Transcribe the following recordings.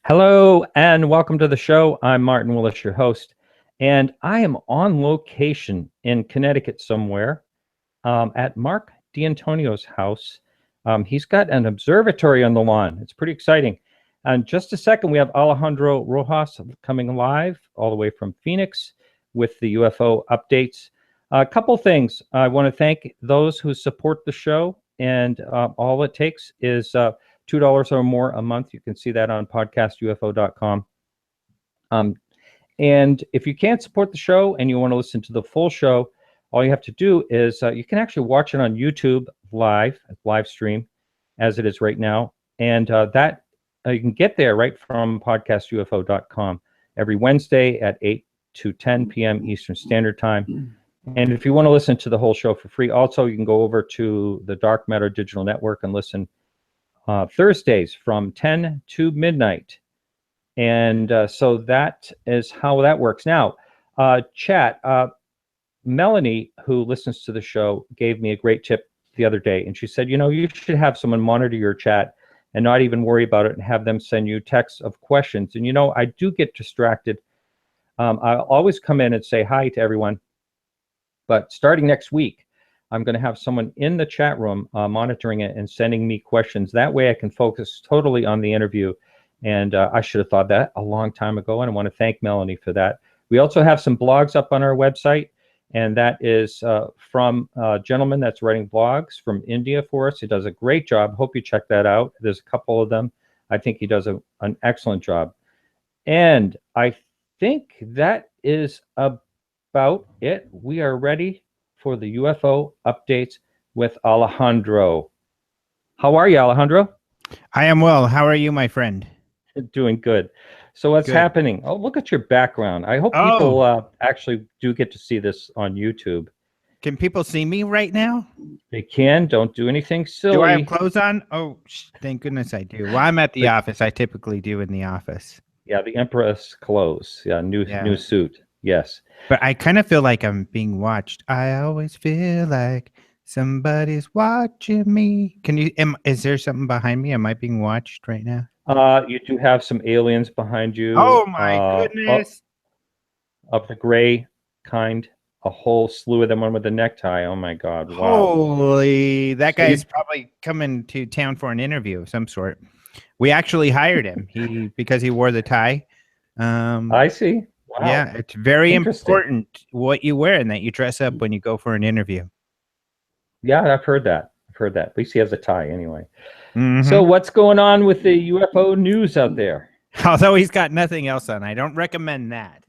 Hello and welcome to the show. I'm Martin Willis, your host, and I am on location in Connecticut somewhere at Mark DeAntonio's house. He's got an observatory on the lawn. It's pretty exciting. And just a second, we have Alejandro Rojas coming live all the way from Phoenix with the UFO updates. A couple things. I want to thank those who support the show, and all it takes is $2 or more a month. You can see that on podcastufo.com. And if you can't support the show and you want to listen to the full show, all you have to do is you can actually watch it on YouTube live stream, as it is right now. And that you can get there right from podcastufo.com every Wednesday at 8 to 10 p.m. Eastern Standard Time. And if you want to listen to the whole show for free, also you can go over to the Dark Matter Digital Network and listen Thursdays from 10 to midnight. And so that is how that works. Now, chat, Melanie, who listens to the show, gave me a great tip the other day. And she said, you should have someone monitor your chat and not even worry about it and have them send you texts of questions. And, I do get distracted. I'll always come in and say hi to everyone. But starting next week, I'm going to have someone in the chat room monitoring it and sending me questions. That way I can focus totally on the interview. And I should have thought that a long time ago. And I want to thank Melanie for that. We also have some blogs up on our website. And that is from a gentleman that's writing blogs from India for us. He does a great job. Hope you check that out. There's a couple of them. I think he does an excellent job. And I think that is about it. We are ready for the UFO updates with Alejandro. How are you, Alejandro? I am well. How are you, my friend? Doing good. So what's happening? Oh, look at your background. I hope people actually do get to see this on YouTube. Can people see me right now? They can. Don't do anything silly. Do I have clothes on? Oh, thank goodness I do. Well, I'm at the office. I typically do in the office. Yeah, the Empress clothes. Yeah, new suit. Yes. But I kind of feel like I'm being watched. I always feel like somebody's watching me. Is there something behind me? Am I being watched right now? You do have some aliens behind you. Oh my goodness. Of the gray kind. A whole slew of them, one with a necktie. Oh my God. Wow. Holy, that guy is probably coming to town for an interview of some sort. We actually hired him because he wore the tie. I see. Wow. Yeah, it's very important what you wear and that you dress up when you go for an interview. Yeah, I've heard that. At least he has a tie anyway. Mm-hmm. So what's going on with the UFO news out there? Although he's got nothing else on. I don't recommend that.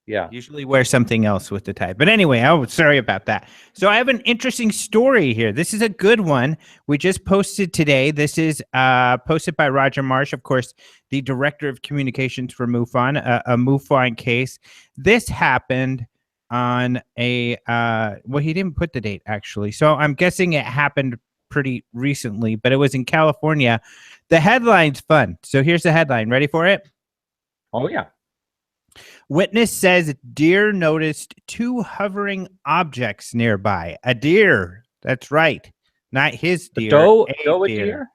Yeah. Usually wear something else with the tie. But anyway, sorry about that. So I have an interesting story here. This is a good one. We just posted today. This is posted by Roger Marsh, of course, the director of communications for MUFON, a MUFON case. This happened on he didn't put the date, actually. So I'm guessing it happened pretty recently, but it was in California. The headline's fun. So here's the headline. Ready for it? Oh, yeah. Witness says deer noticed two hovering objects nearby. A deer. That's right. Not his deer. A deer?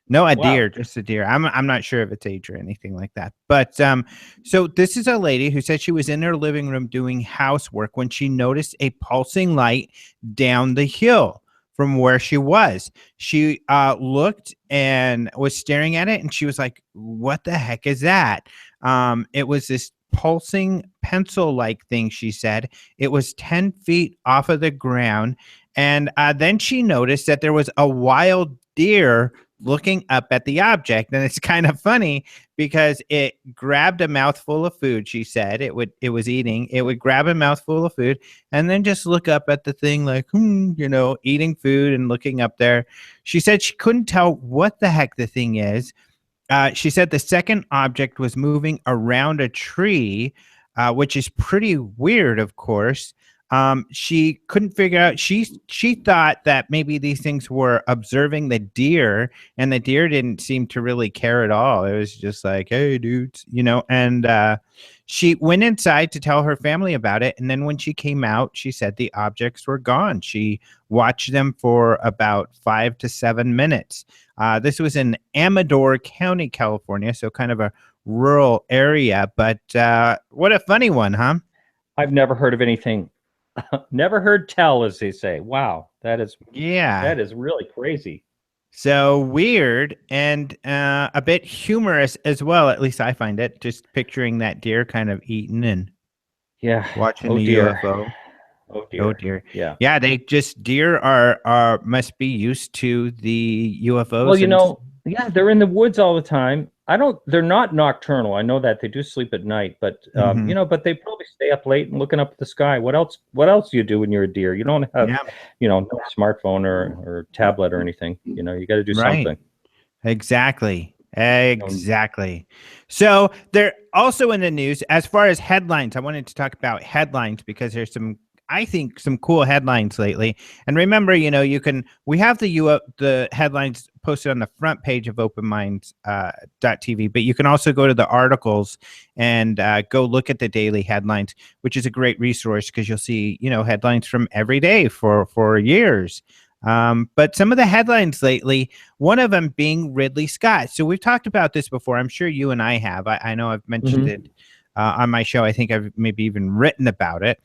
No, a deer, just a deer. I'm not sure if it's age or anything like that. But so this is a lady who said she was in her living room doing housework when she noticed a pulsing light down the hill from where she was. She looked and was staring at it, and she was like, "What the heck is that?" It was this pulsing pencil-like thing, she said. It was 10 feet off of the ground. And then she noticed that there was a wild deer looking up at the object. And it's kind of funny because it grabbed a mouthful of food, she said. It was eating. It would grab a mouthful of food and then just look up at the thing like, eating food and looking up there. She said she couldn't tell what the heck the thing is. She said the second object was moving around a tree, which is pretty weird, of course. She couldn't figure out. She thought that maybe these things were observing the deer, and the deer didn't seem to really care at all. It was just like, "Hey, dudes," And she went inside to tell her family about it, and then when she came out, she said the objects were gone. She watched them for about 5 to 7 minutes. This was in Amador County, California, so kind of a rural area. But what a funny one, huh? I've never heard of anything. Never heard tell, as they say. Wow, Yeah. that is really crazy. So weird and a bit humorous as well. At least I find it. Just picturing that deer kind of eating and Yeah. watching Oh the dear. UFO. Oh Oh dear. dear. Yeah. Yeah, deer are must be used to the Well, UFOs and yeah, they're in the woods all the time. They're not nocturnal. I know that they do sleep at night, but Mhm. but they probably stay up late and looking up at the sky. What else do you do when you're a deer? You don't have, Yeah, no smartphone or tablet or anything. You got to do right. something. Exactly. Um, Exactly. So they're also in the news as far as headlines. I wanted to talk about headlines because there's I think, some cool headlines lately. And remember, we have the headlines posted on the front page of openminds .tv, but you can also go to the articles and go look at the daily headlines, which is a great resource because you'll see, headlines from every day for years. But some of the headlines lately, one of them being Ridley Scott. So we've talked about this before. I'm sure you and I have. I know I've mentioned mhm. it on my show. I think I've maybe even written about it.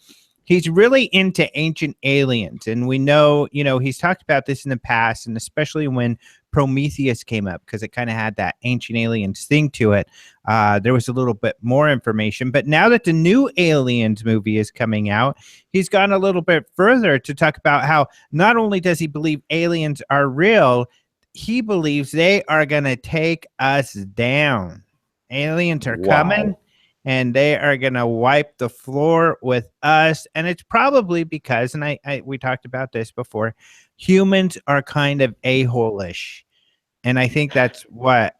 He's really into ancient aliens. And we know, he's talked about this in the past, and especially when Prometheus came up, because it kind of had that ancient aliens thing to it. There was a little bit more information. But now that the new Aliens movie is coming out, he's gone a little bit further to talk about how not only does he believe aliens are real, he believes they are going to take us down. Aliens are coming Wow. and they are going to wipe the floor with us. And it's probably because, and we talked about this before, humans are kind of a-hole-ish. And I think that's what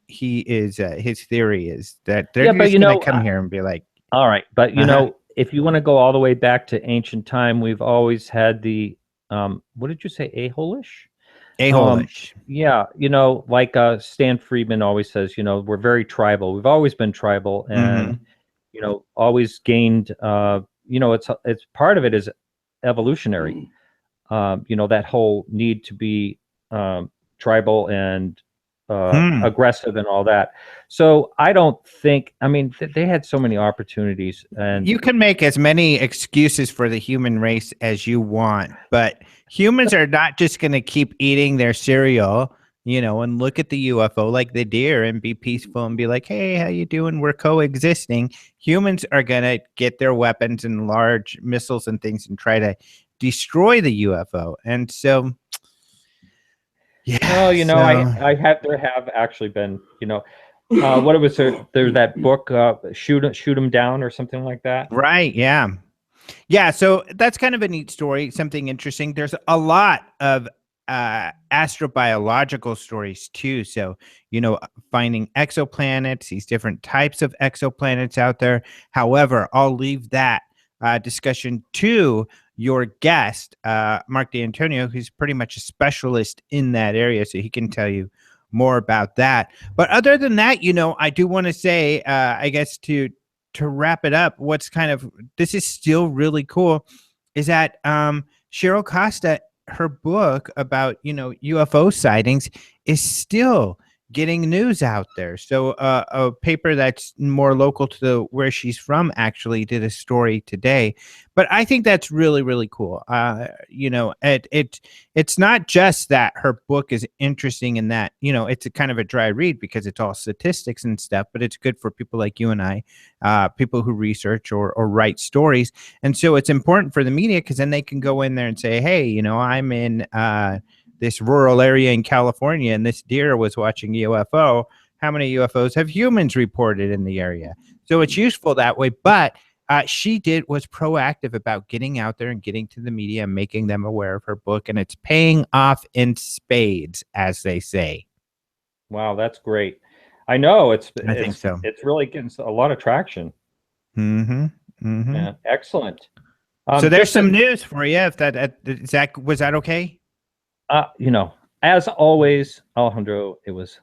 he is. His theory is that they're Yeah, but just going to come here and be like, all right, but uh-huh, if you want to go all the way back to ancient time, we've always had the what did you say, a-hole-ish? Um, a-hole-ish. yeah, like Stan Friedman always says, we're very tribal. We've always been tribal, and Mm-hmm. always gained. It's part of it is evolutionary. That whole need to be tribal and Hmm. aggressive and all that. So I don't think. I mean, they had so many opportunities, and You can make as many excuses for the human race as you want, but humans are not just going to keep eating their cereal, and look at the UFO like the deer and be peaceful and be like, "Hey, how you doing? We're coexisting." Humans are going to get their weapons and large missiles and things and try to destroy the UFO. And so, well, yeah, so there have actually been, what it was there's that book, shoot 'em down or something like that. right, yeah. Yeah, so that's kind of a neat story, something interesting. There's a lot of astrobiological stories too. So, finding exoplanets, these different types of exoplanets out there. However, I'll leave that discussion to your guest, Mark DeAntonio, who's pretty much a specialist in that area. So he can tell you more about that. But other than that, I do want to say, I guess to wrap it up, what's kind of this is still really cool is that Cheryl Costa, her book about UFO sightings is still getting news out there. So a paper that's more local to where she's from actually did a story today. But I think that's really, really cool. It's not just that her book is interesting in that, it's a kind of a dry read because it's all statistics and stuff, but it's good for people like you and I, people who research or write stories. And so it's important for the media because then they can go in there and say, hey, I'm in this rural area in California and this deer was watching UFO. How many UFOs have humans reported in the area? So it's useful that way. But she was proactive about getting out there and getting to the media and making them aware of her book. And it's paying off in spades, as they say. Wow, that's great. I know I think so. it's really getting a lot of traction. Mm-hmm. Mm-hmm. Yeah, excellent. So there's some news for you. If was that okay? You know, as always, Alejandro, it was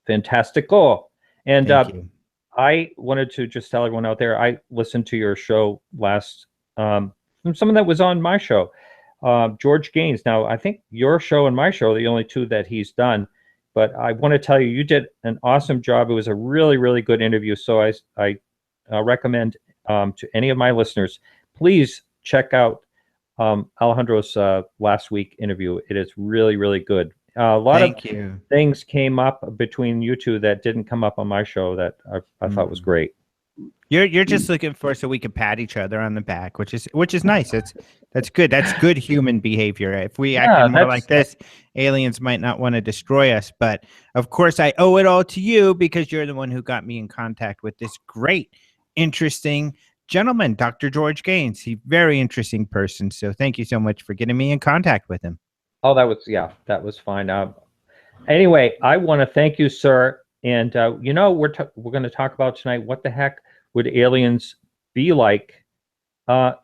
fantastico. And Thank you. I wanted to just tell everyone out there, I listened to your show last, from someone that was on my show, George Gaines. Now, I think your show and my show are the only two that he's done, but I want to tell you, you did an awesome job. It was a really, really good interview. So I recommend to any of my listeners, please check out Alejandro's last week interview. It is really, really good. A lot of things came up between you two that didn't come up on my show that I thought was great. You're just looking for so we can pat each other on the back, which is nice. That's good. That's good human behavior. If we acted more like this, aliens might not want to destroy us. But of course, I owe it all to you because you're the one who got me in contact with this great, interesting gentleman, Dr. George Gaines. He's a very interesting person. So thank you so much for getting me in contact with him. Oh, that was fine. Anyway, I want to thank you, sir. And you know, we're going to talk about tonight, what the heck would aliens be like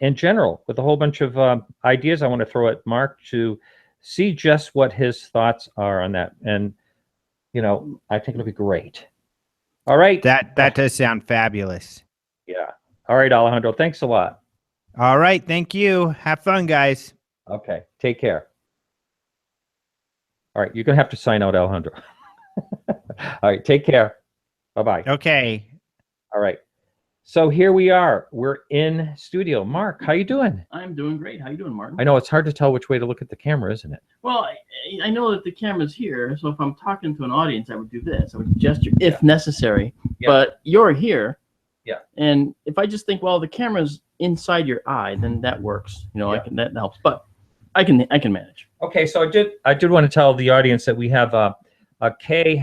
in general, with a whole bunch of ideas I want to throw at Mark to see just what his thoughts are on that. And, you know, I think it'll be great. All right. That does sound fabulous. Yeah. All right, Alejandro. Thanks a lot. All right. Thank you. Have fun, guys. Okay. Take care. All right. You're going to have to sign out, Alejandro. All right. Take care. Bye-bye. Okay. All right. So here we are. We're in studio. Mark, how you doing? I'm doing great. How you doing, Martin? I know it's hard to tell which way to look at the camera, isn't it? Well, I know that the camera's here, so if I'm talking to an audience, I would do this. I would gesture if necessary. Yeah. But you're here. Yeah. And if I just think, well, the camera's inside your eye, then that works. You know, that helps. But I can manage. Okay, so I did want to tell the audience that we have Kay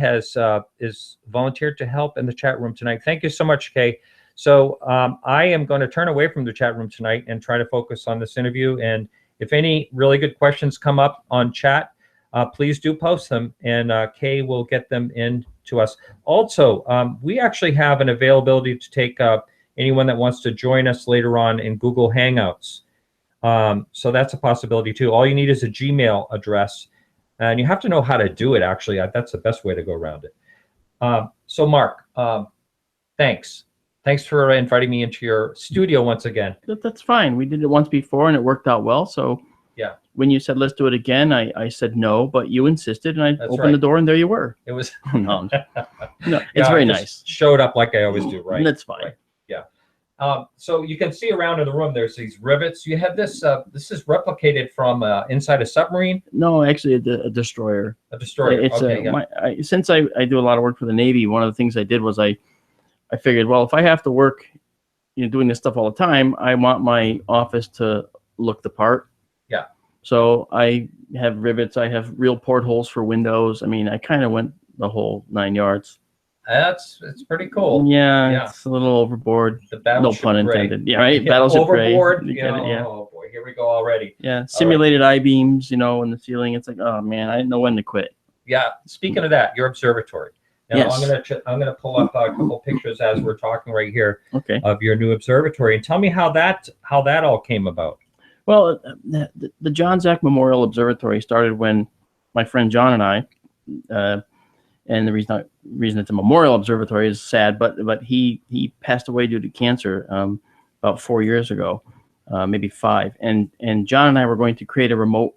is volunteered to help in the chat room tonight. Thank you so much, Kay. So I am going to turn away from the chat room tonight and try to focus on this interview. And if any really good questions come up on chat, please do post them, and Kay will get them in to us. Also, we actually have an availability to take anyone that wants to join us later on in Google Hangouts. So that's a possibility too. All you need is a Gmail address, and you have to know how to do it. Actually, that's the best way to go around it. So Mark, thanks. Thanks for inviting me into your studio once again. That's fine. We did it once before, and it worked out well. So yeah, when you said let's do it again, I said no, but you insisted, and I opened the door, and there you were. It was no, it's very nice. Showed up like I always do, right? That's fine. Right. Yeah. So you can see around in the room, there's these rivets. You have this. This is replicated from inside a submarine. No, actually, a destroyer. A destroyer. It's okay. Since I do a lot of work for the Navy, one of the things I did was I figured, well, if I have to work, doing this stuff all the time, I want my office to look the part. Yeah. So I have rivets. I have real portholes for windows. I mean, I kind of went the whole 9 yards. It's pretty cool. Yeah, it's a little overboard. The battleship, no pun intended. Yeah, right. Yeah, Battleship overboard. Gray. Yeah. Oh boy, here we go already. Yeah, simulated I-beams, in the ceiling. It's like, oh man, I didn't know when to quit. Yeah. Speaking of that, your observatory. Now, yes. I'm gonna pull up a couple pictures as we're talking right here. Okay. Of your new observatory, and tell me how that all came about. Well, the John Zach Memorial Observatory started when my friend John and I, and the reason it's a memorial observatory is sad, but he passed away due to cancer about 4 years ago, maybe 5. And John and I were going to create a remote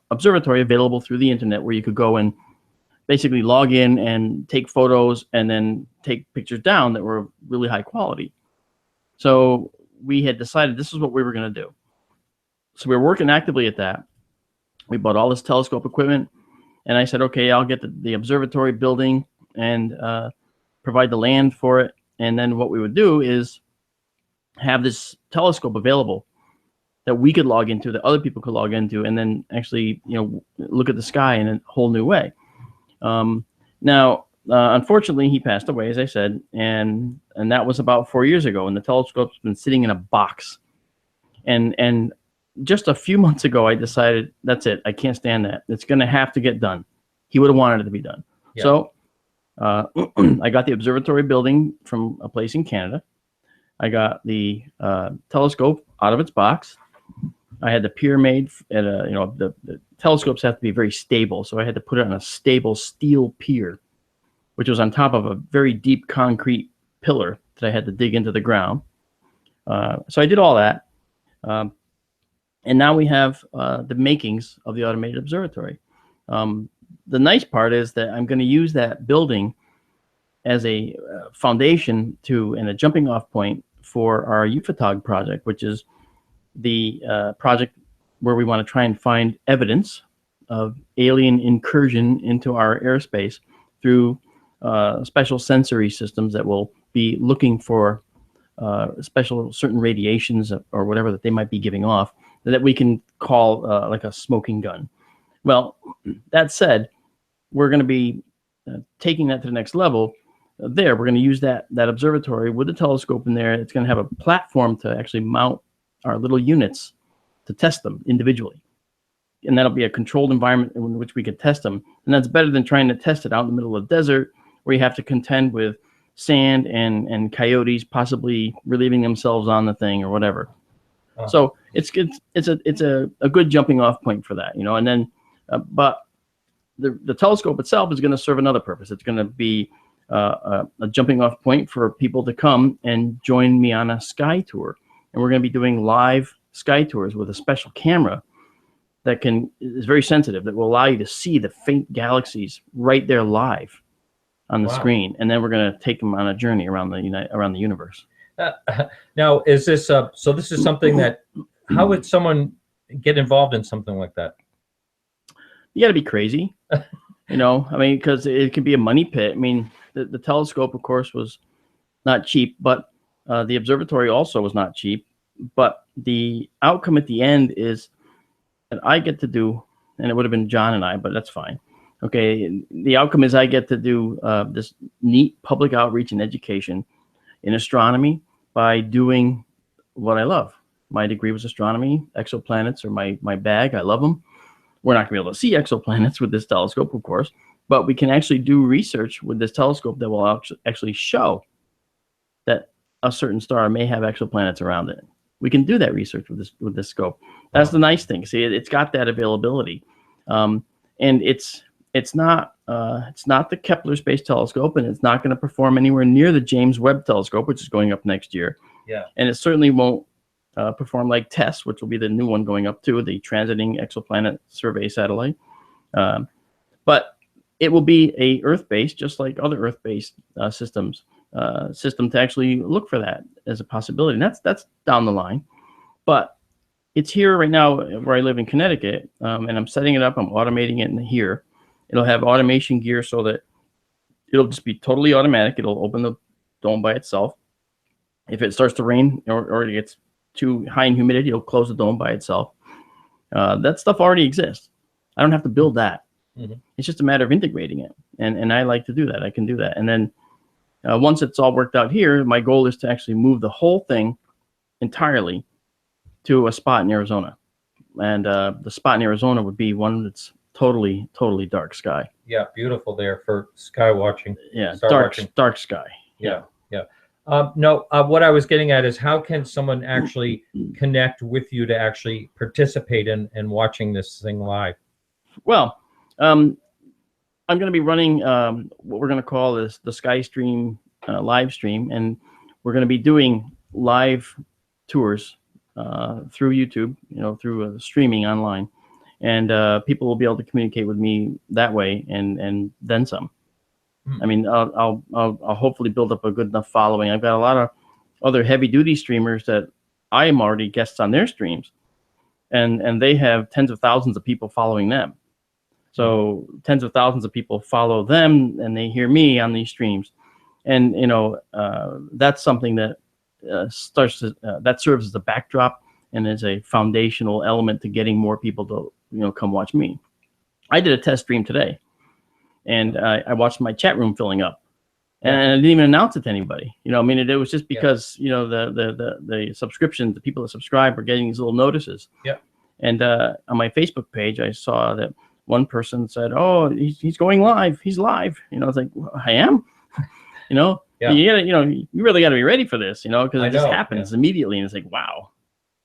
observatory available through the internet where you could go and basically log in and take photos and then take pictures down that were really high quality. So we had decided this is what we were going to do. So we were working actively at that. We bought all this telescope equipment, and I said, okay, I'll get the observatory building and provide the land for it. And then what we would do is have this telescope available that we could log into, that other people could log into, and then actually, look at the sky in a whole new way. Now, unfortunately, he passed away, as I said, and that was about 4 years ago. And the telescope's been sitting in a box. And just a few months ago, I decided that's it. I can't stand that. It's going to have to get done. He would have wanted it to be done. Yeah. So I got the observatory building from a place in Canada. I got the telescope out of its box. I had the pier made at a, the telescopes have to be very stable, so I had to put it on a stable steel pier, which was on top of a very deep concrete pillar that I had to dig into the ground. So I did all that. And now we have the makings of the automated observatory. The nice part is that I'm going to use that building as a foundation and a jumping off point for our UFOTOG project, which is the project where we want to try and find evidence of alien incursion into our airspace through special sensory systems that will be looking for special certain radiations or whatever that they might be giving off that we can call like a smoking gun. Well, that said, we're going to be taking that to the next level. We're going to use that observatory with the telescope in there. It's going to have a platform to actually mount our little units to test them individually. And that'll be a controlled environment in which we can test them. And that's better than trying to test it out in the middle of the desert where you have to contend with sand and coyotes possibly relieving themselves on the thing or whatever. So it's a good jumping off point for that, and then but the telescope itself is going to serve another purpose. It's going to be a jumping off point for people to come and join me on a sky tour. And we're going to be doing live sky tours with a special camera that is very sensitive, that will allow you to see the faint galaxies right there live on the screen. And then we're going to take them on a journey around the universe. Now, is this so this is something that, how would someone get involved in something like that? You got to be crazy, because it can be a money pit. I mean, the telescope, of course, was not cheap, but the observatory also was not cheap. But the outcome at the end is that I get to do, and it would have been John and I, but that's fine. Okay, the outcome is I get to do this neat public outreach and education in astronomy by doing what I love. My degree was astronomy. Exoplanets are my bag. I love them. We're not going to be able to see exoplanets with this telescope, of course, but we can actually do research with this telescope that will actually show that a certain star may have exoplanets around it. We can do that research with this scope. That's the nice thing. See, it's got that availability, and it's not the Kepler Space Telescope, and it's not going to perform anywhere near the James Webb Telescope, which is going up next year. Yeah, and it certainly won't perform like TESS, which will be the new one going up too, the Transiting Exoplanet Survey Satellite. But it will be a Earth-based, just like other Earth-based systems, system to actually look for that as a possibility. And that's down the line. But it's here right now where I live in Connecticut, and I'm setting it up. I'm automating it in here. It'll have automation gear so that it'll just be totally automatic. It'll open the dome by itself. If it starts to rain or it gets too high in humidity, it'll close the dome by itself. That stuff already exists. I don't have to build that. Mm-hmm. It's just a matter of integrating it. And I like to do that. I can do that. And then once it's all worked out here, my goal is to actually move the whole thing entirely to a spot in Arizona. And the spot in Arizona would be one that's totally dark sky. Yeah, beautiful there for sky watching. Yeah, dark sky. Yeah. No, what I was getting at is how can someone actually connect with you to actually participate in watching this thing live? Well, I'm going to be running what we're going to call the SkyStream live stream, and we're going to be doing live tours through YouTube, through streaming online, and people will be able to communicate with me that way, and then some. I mean, I'll hopefully build up a good enough following. I've got a lot of other heavy duty streamers that I am already guests on their streams, and they have tens of thousands of people following them. So tens of thousands of people follow them, and they hear me on these streams, and that's something that that serves as a backdrop and as a foundational element to getting more people to come watch me. I did a test stream today. And I watched my chat room filling up, and I didn't even announce it to anybody. I mean, it was just because the subscriptions, the people that subscribe are getting these little notices. Yeah. And on my Facebook page, I saw that one person said, "Oh, he's going live. He's live." I was like, well, "I am." Yeah. You really got to be ready for this. Because it just happens immediately, and it's like, wow.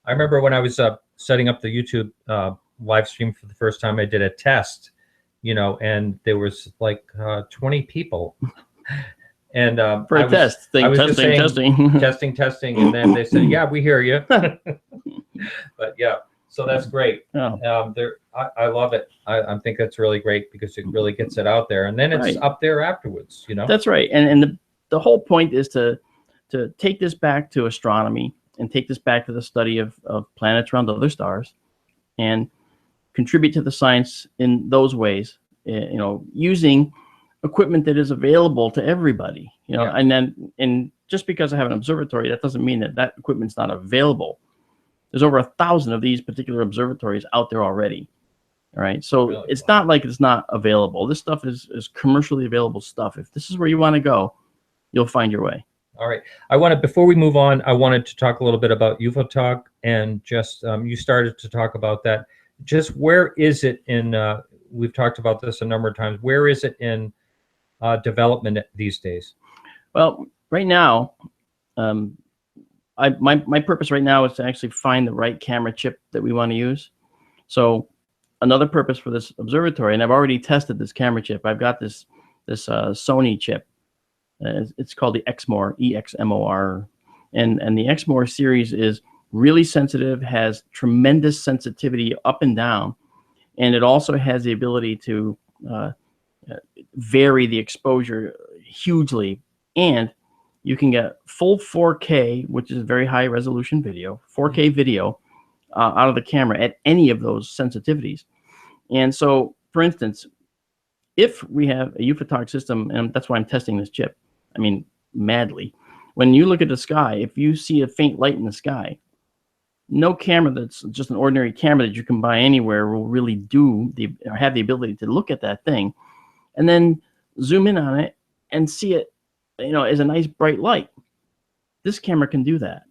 I remember when I was setting up the YouTube live stream for the first time, I did a test, and there was like 20 people. And For a test, I was just saying, testing. testing, and then they said, "Yeah, we hear you." But yeah, so that's great. Oh. I love it. I think that's really great because it really gets it out there, and then it's up there afterwards. That's right. And the whole point is to take this back to astronomy and take this back to the study of planets around other stars, and contribute to the science in those ways. Using equipment that is available to everybody. And just because I have an observatory, that doesn't mean that equipment's not available. There's over 1,000 of these particular observatories out there already. All right. So really, it's not like it's not available. This stuff is commercially available stuff. If this is where you want to go, you'll find your way. All right. Before we move on, I wanted to talk a little bit about UFOTOG, and just you started to talk about that. Just where is it in? We've talked about this a number of times. Where is it in development these days? Well, right now, my purpose right now is to actually find the right camera chip that we want to use. So another purpose for this observatory, and I've already tested this camera chip. I've got this Sony chip. It's called the Exmor, EXMOR, and the Exmor series is really sensitive, has tremendous sensitivity up and down, and it also has the ability to vary the exposure hugely, and you can get full 4K, which is very high resolution video, 4K video out of the camera at any of those sensitivities. And so, for instance, if we have a UFOTOG system, and that's why I'm testing this chip, I mean, madly, when you look at the sky, if you see a faint light in the sky, no camera that's just an ordinary camera that you can buy anywhere will really have the ability to look at that thing and then zoom in on it and see it, as a nice bright light. This camera can do that.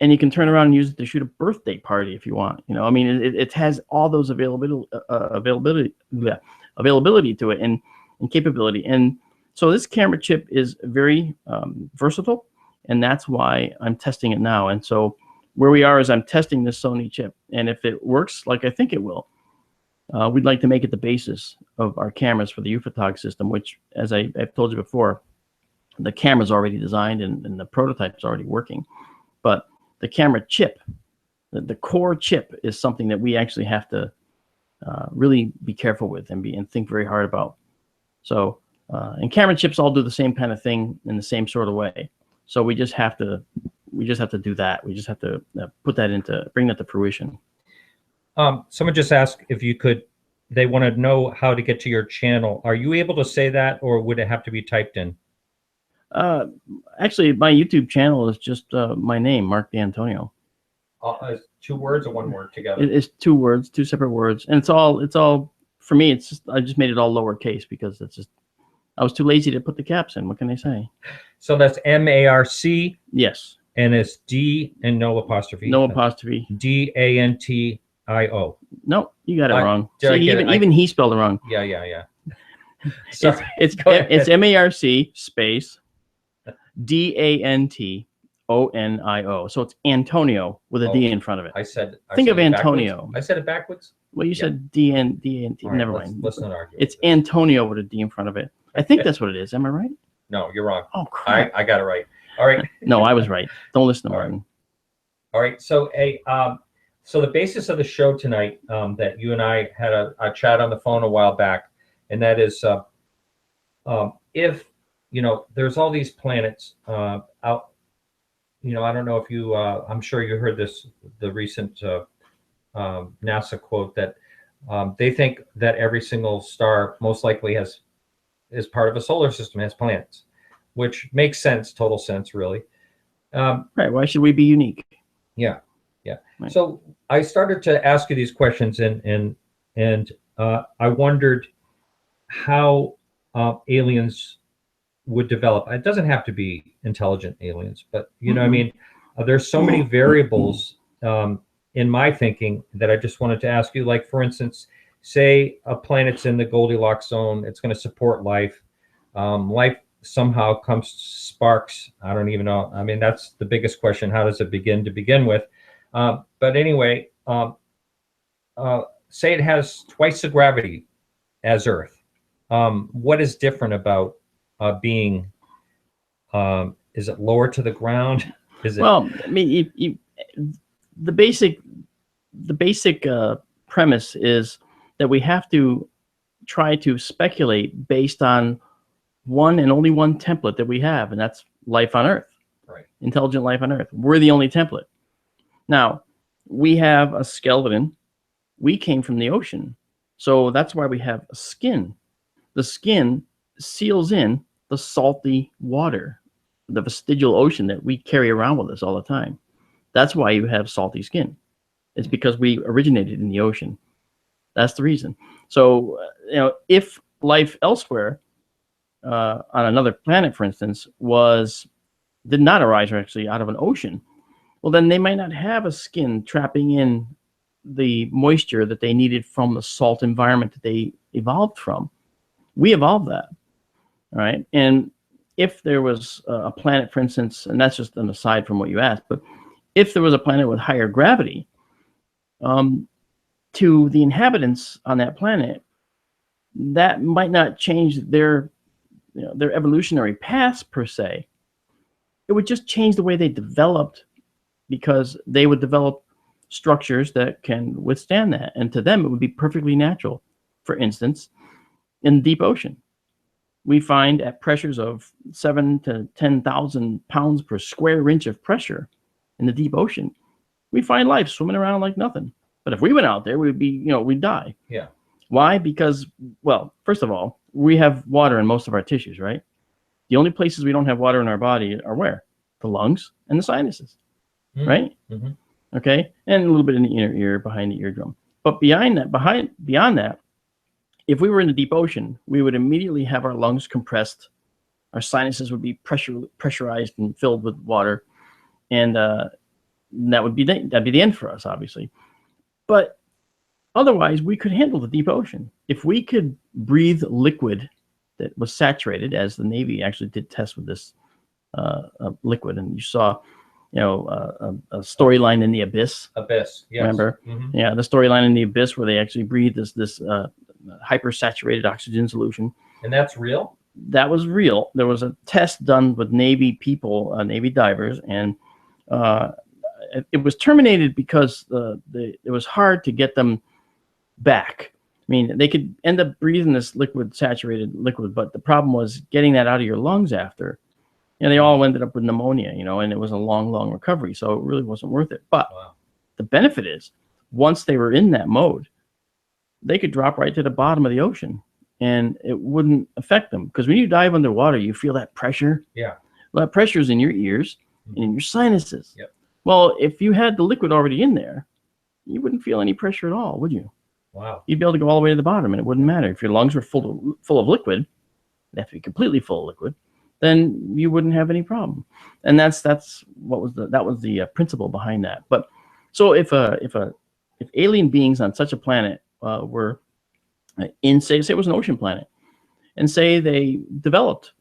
And you can turn around and use it to shoot a birthday party if you want. I mean, it has all those availability to it and capability. And so this camera chip is very versatile, and that's why I'm testing it now. And so where we are is I'm testing this Sony chip, and if it works like I think it will, we'd like to make it the basis of our cameras for the UFOTOG system, which, as I've told you before, the camera's already designed and the prototype's already working. But the camera chip, the core chip, is something that we actually have to really be careful with and think very hard about. So, and camera chips all do the same kind of thing in the same sort of way. So we just have to do that. We just have to bring that to fruition. Someone just asked if you could. They want to know how to get to your channel. Are you able to say that, or would it have to be typed in? Actually, my YouTube channel is just my name, Marc DeAntonio. 2 words or 1 word together? It's 2 words, 2 separate words, and it's all for me. It's just I just made it all lowercase because I was too lazy to put the caps in. What can I say? So that's MARC. Yes. And it's D and no apostrophe. No apostrophe. DANTIO. No, you got it wrong. See, even he spelled it wrong. Yeah. So it's MARC space DANTONIO. So it's Antonio with a D in front of it. Think of Antonio. Backwards. I said it backwards. Well, you said DNT. Right, never mind. Let's not argue. It's Antonio with a D in front of it. I think that's what it is. Am I right? No, you're wrong. Oh, crap. I got it right. All right. No, I was right. Don't listen to Martin. All right. So so the basis of the show tonight, that you and I had a chat on the phone a while back, and that is if there's all these planets out. I don't know if you. I'm sure you heard the recent NASA quote that they think that every single star most likely is part of a solar system, has planets, which makes sense, total sense, really. Right. Why should we be unique? Yeah. Right. So I started to ask you these questions, and I wondered how aliens would develop. It doesn't have to be intelligent aliens, but I mean, there's so many variables in my thinking that I just wanted to ask you. Like, for instance, say a planet's in the Goldilocks zone, it's going to support life. Life somehow sparks. I don't even know. I mean, that's the biggest question. How does it begin with? But anyway, say it has twice the gravity as Earth. What is different about being? Is it lower to the ground? Is it? Well, I mean, the basic premise is that we have to try to speculate based on one and only one template that we have, and that's life on Earth. Right. Intelligent life on Earth. We're the only template. Now, we have a skeleton. We came from the ocean. So that's why we have a skin. The skin seals in the salty water, the vestigial ocean that we carry around with us all the time. That's why you have salty skin. It's because we originated in the ocean. That's the reason. So, if life elsewhere, on another planet, for instance, did not arise actually out of an ocean, well, then they might not have a skin trapping in the moisture that they needed from the salt environment that they evolved from. We evolved that, all right? And if there was a planet, for instance, and that's just an aside from what you asked, but if there was a planet with higher gravity, to the inhabitants on that planet, that might not change their evolutionary paths per se. It would just change the way they developed, because they would develop structures that can withstand that. And to them, it would be perfectly natural. For instance, in the deep ocean, we find at pressures of 7 to 10,000 pounds per square inch of pressure in the deep ocean, we find life swimming around like nothing. But if we went out there, we'd die. Yeah. Why? Because, well, first of all, we have water in most of our tissues, right? The only places we don't have water in our body are where? The lungs and the sinuses, right? Mm-hmm. Okay, and a little bit in the inner ear, behind the eardrum. But beyond that, if we were in the deep ocean, we would immediately have our lungs compressed, our sinuses would be pressurized and filled with water, and that'd be the end for us, obviously. But otherwise, we could handle the deep ocean. If we could breathe liquid that was saturated, as the Navy actually did tests with this liquid, and you saw, a storyline in the Abyss. Abyss, yes. Remember? Mm-hmm. Yeah, the storyline in the Abyss where they actually breathed this hypersaturated oxygen solution. And that's real? That was real. There was a test done with Navy people, Navy divers, and it was terminated because it was hard to get them back. I mean, they could end up breathing this saturated liquid, but the problem was getting that out of your lungs after. They all ended up with pneumonia, and it was a long recovery, so it really wasn't worth it. But the benefit is, once they were in that mode, they could drop right to the bottom of the ocean, and it wouldn't affect them. Because when you dive underwater, you feel that pressure. Yeah. Well, that pressure is in your ears and in your sinuses. Yep. Well, if you had the liquid already in there, you wouldn't feel any pressure at all, would you? Wow. You'd be able to go all the way to the bottom, and it wouldn't matter. If your lungs were full of liquid, they have to be completely full of liquid, then you wouldn't have any problem. And that was the principle behind that. But so if alien beings on such a planet were in, say it was an ocean planet, and say they developed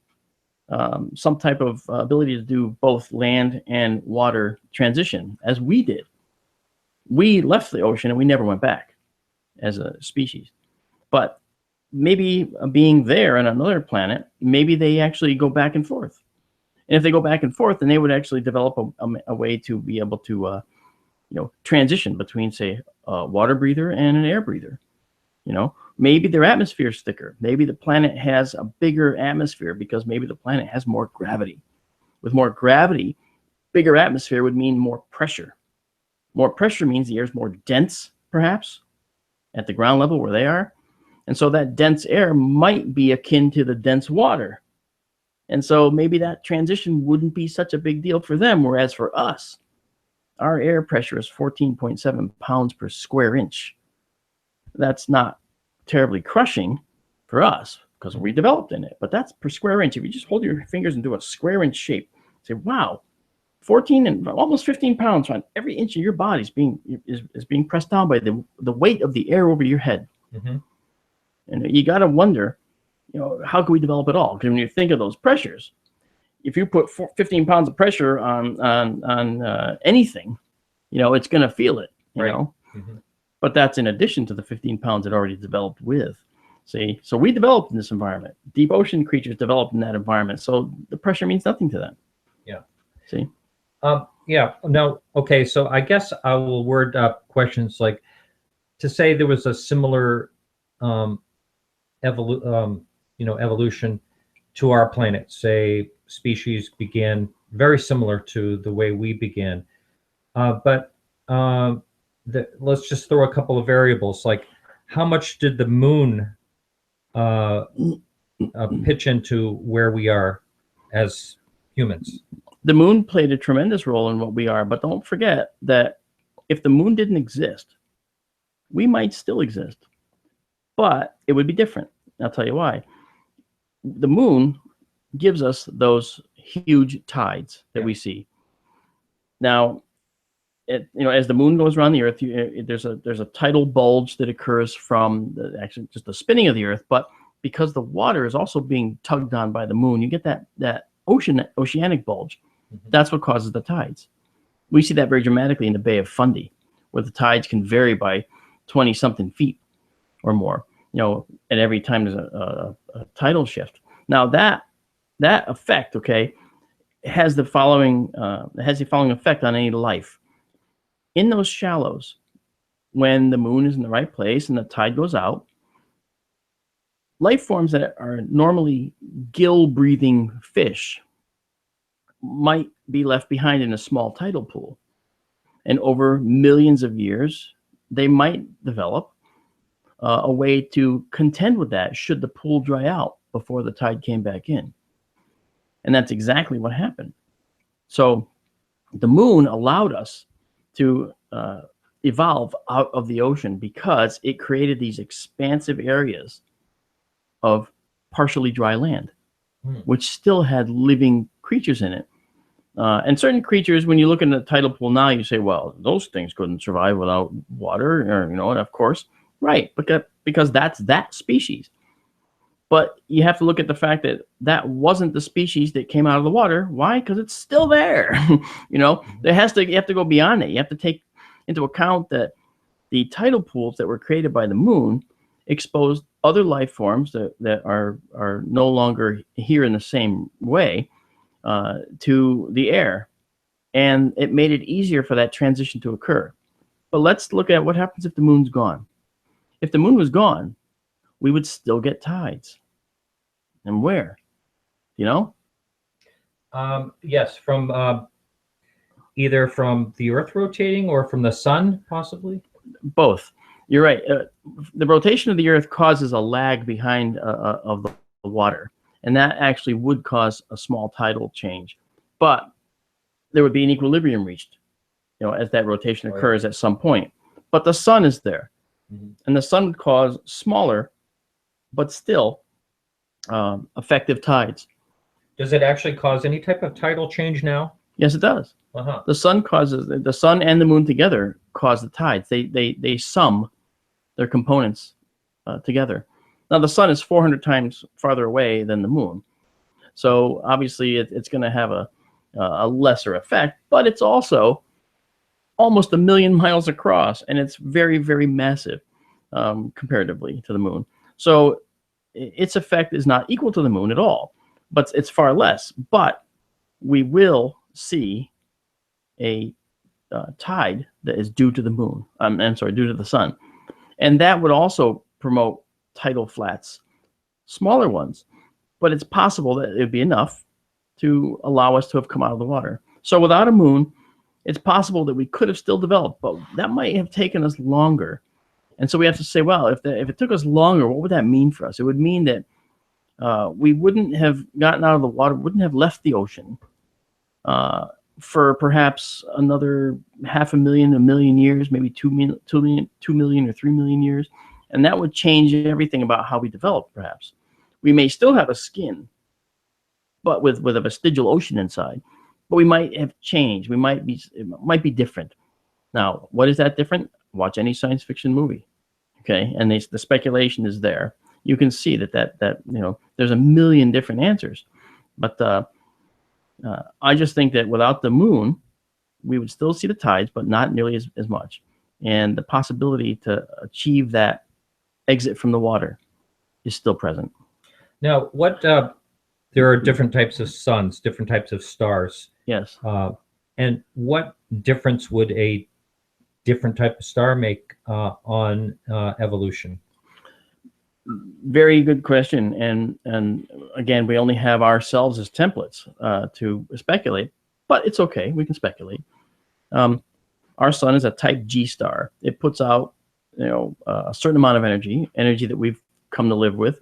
some type of ability to do both land and water transition, as we did, we left the ocean and we never went back as a species. But maybe being there on another planet, maybe they actually go back and forth. And if they go back and forth, then they would actually develop a way to be able to, transition between, say, a water breather and an air breather. Maybe their atmosphere is thicker. Maybe the planet has a bigger atmosphere because maybe the planet has more gravity. With more gravity, bigger atmosphere would mean more pressure. More pressure means the air is more dense, perhaps, at the ground level where they are. And so that dense air might be akin to the dense water. And so maybe that transition wouldn't be such a big deal for them, whereas for us, our air pressure is 14.7 pounds per square inch. That's not terribly crushing for us because we developed in it, but that's per square inch. If you just hold your fingers and do a square inch shape, say, wow, 14 and almost 15 pounds on every inch of your body is being pressed down by the weight of the air over your head. Mm-hmm. And you got to wonder, how can we develop it all? Because when you think of those pressures, if you put 15 pounds of pressure on anything, it's going to feel it, you Right. know. Mhm. But that's in addition to the 15 pounds it already developed with. See, so we developed in this environment. Deep ocean creatures developed in that environment. So the pressure means nothing to them. Yeah. See? Yeah. No. Okay. So I guess I will word up questions like, to say there was a similar evolution to our planet. Say species began very similar to the way we began, but let's just throw a couple of variables. Like, how much did the moon pitch into where we are as humans? The moon played a tremendous role in what we are, but don't forget that if the moon didn't exist, we might still exist, but it would be different. I'll tell you why. The moon gives us those huge tides that we see. Now, as the moon goes around the Earth, there's a tidal bulge that occurs from actually just the spinning of the Earth, but because the water is also being tugged on by the moon, you get that oceanic bulge. Mm-hmm. That's what causes the tides. We see that very dramatically in the Bay of Fundy, where the tides can vary by 20-something feet or more, at every time there's a tidal shift. Now that effect, has the following effect on any life. In those shallows, when the moon is in the right place and the tide goes out, life forms that are normally gill-breathing fish might be left behind in a small tidal pool. And over millions of years, they might develop a way to contend with that should the pool dry out before the tide came back in. And that's exactly what happened. So the moon allowed us to evolve out of the ocean because it created these expansive areas of partially dry land, which still had living creatures in it. And certain creatures, when you look in the tidal pool now, you say, well, those things couldn't survive without water, and of course, right, because that's that species. But you have to look at the fact that that wasn't the species that came out of the water. Why? Because it's still there. You have to go beyond it. You have to take into account that the tidal pools that were created by the moon exposed other life forms that are no longer here in the same way to the air, and it made it easier for that transition to occur. But let's look at what happens if the moon's gone. If the moon was gone, we would still get tides. And where? Yes, from either from the Earth rotating or from the sun, possibly. Both. You're right. The rotation of the Earth causes a lag behind of the water, and that actually would cause a small tidal change. But there would be an equilibrium reached, as that rotation occurs at some point. But the sun is there, and the sun would cause smaller, but still effective tides. Does it actually cause any type of tidal change now? Yes, it does. Uh-huh. The sun and the moon together cause the tides. They sum their components together. Now the sun is 400 times farther away than the moon, so obviously it's going to have a lesser effect. But it's also almost 1 million miles across, and it's very, very massive comparatively to the moon. So its effect is not equal to the moon at all, but it's far less. But we will see a tide that is due to the moon. Due to the sun. And that would also promote tidal flats, smaller ones. But it's possible that it would be enough to allow us to have come out of the water. So without a moon, it's possible that we could have still developed, but that might have taken us longer. And so we have to say, well, if it took us longer, what would that mean for us? It would mean that we wouldn't have gotten out of the water, wouldn't have left the ocean for perhaps another 500,000, 1 million years, maybe 2 million or 3 million years. And that would change everything about how we develop, perhaps. We may still have a skin, but with a vestigial ocean inside. But we might have changed. It might be different. Now, what is that different? Watch any science fiction movie, and the speculation is there. You can see that there's a million different answers. But I just think that without the moon, we would still see the tides, but not nearly as much. And the possibility to achieve that exit from the water is still present. Now, there are different types of suns, different types of stars. Yes. And what difference would a different type of star make on evolution? Very good question. And again, we only have ourselves as templates to speculate, but it's okay. We can speculate. Our sun is a type G star. It puts out, a certain amount of energy that we've come to live with.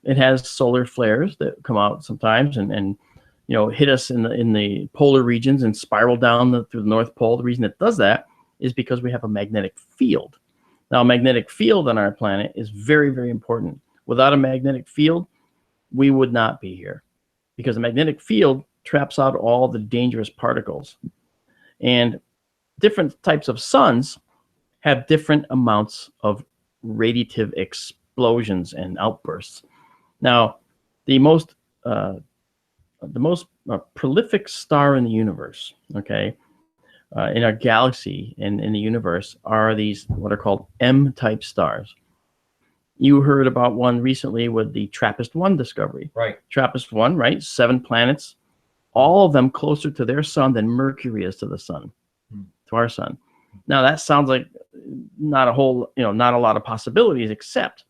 It has solar flares that come out sometimes and hit us in the polar regions and spiral down through the North Pole. The reason it does that is because we have a magnetic field. Now, a magnetic field on our planet is very, very important. Without a magnetic field, we would not be here, because a magnetic field traps out all the dangerous particles. And different types of suns have different amounts of radiative explosions and outbursts. Now, the most prolific star in the universe, okay, in our galaxy and in the universe, are these what are called M-type stars. You heard about one recently with the TRAPPIST-1 discovery. Right. TRAPPIST-1, right? 7 planets, all of them closer to their sun than Mercury is to the sun, to our sun. Now, that sounds like not a lot of possibilities, except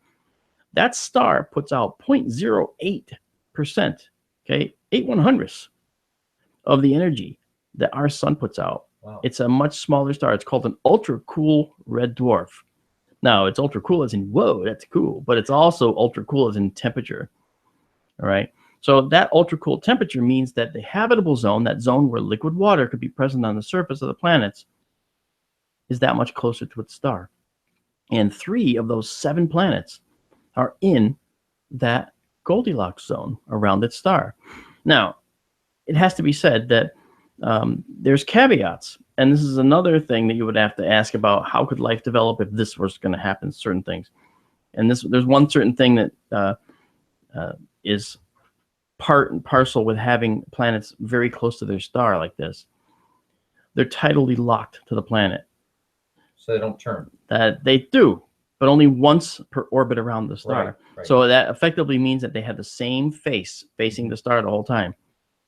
that star puts out 0.08%, okay, 8/100ths of the energy that our sun puts out. Wow. It's a much smaller star. It's called an ultra-cool red dwarf. Now, it's ultra-cool as in, whoa, that's cool, but it's also ultra-cool as in temperature, all right? So that ultra-cool temperature means that the habitable zone, that zone where liquid water could be present on the surface of the planets, is that much closer to its star. And 3 of those 7 planets are in that Goldilocks zone around its star. Now, it has to be said that there's caveats, and this is another thing that you would have to ask about: how could life develop if this was going to happen? Certain things, and there's one certain thing that is part and parcel with having planets very close to their star like this. They're tidally locked to the planet, so they don't turn. That they do, but only once per orbit around the star. Right, right. So that effectively means that they have the same face facing the star the whole time.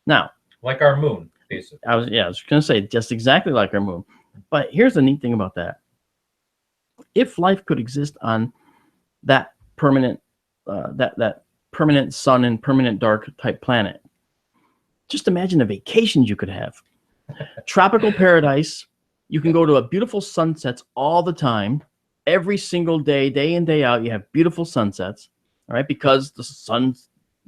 Now, like our moon, basically. I was going to say just exactly like our moon. But here's the neat thing about that. If life could exist on that permanent that permanent sun and permanent dark type planet, just imagine the vacations you could have. Tropical paradise. You can go to a beautiful sunsets all the time. Every single day, day in, day out, you have beautiful sunsets, all right? Because the sun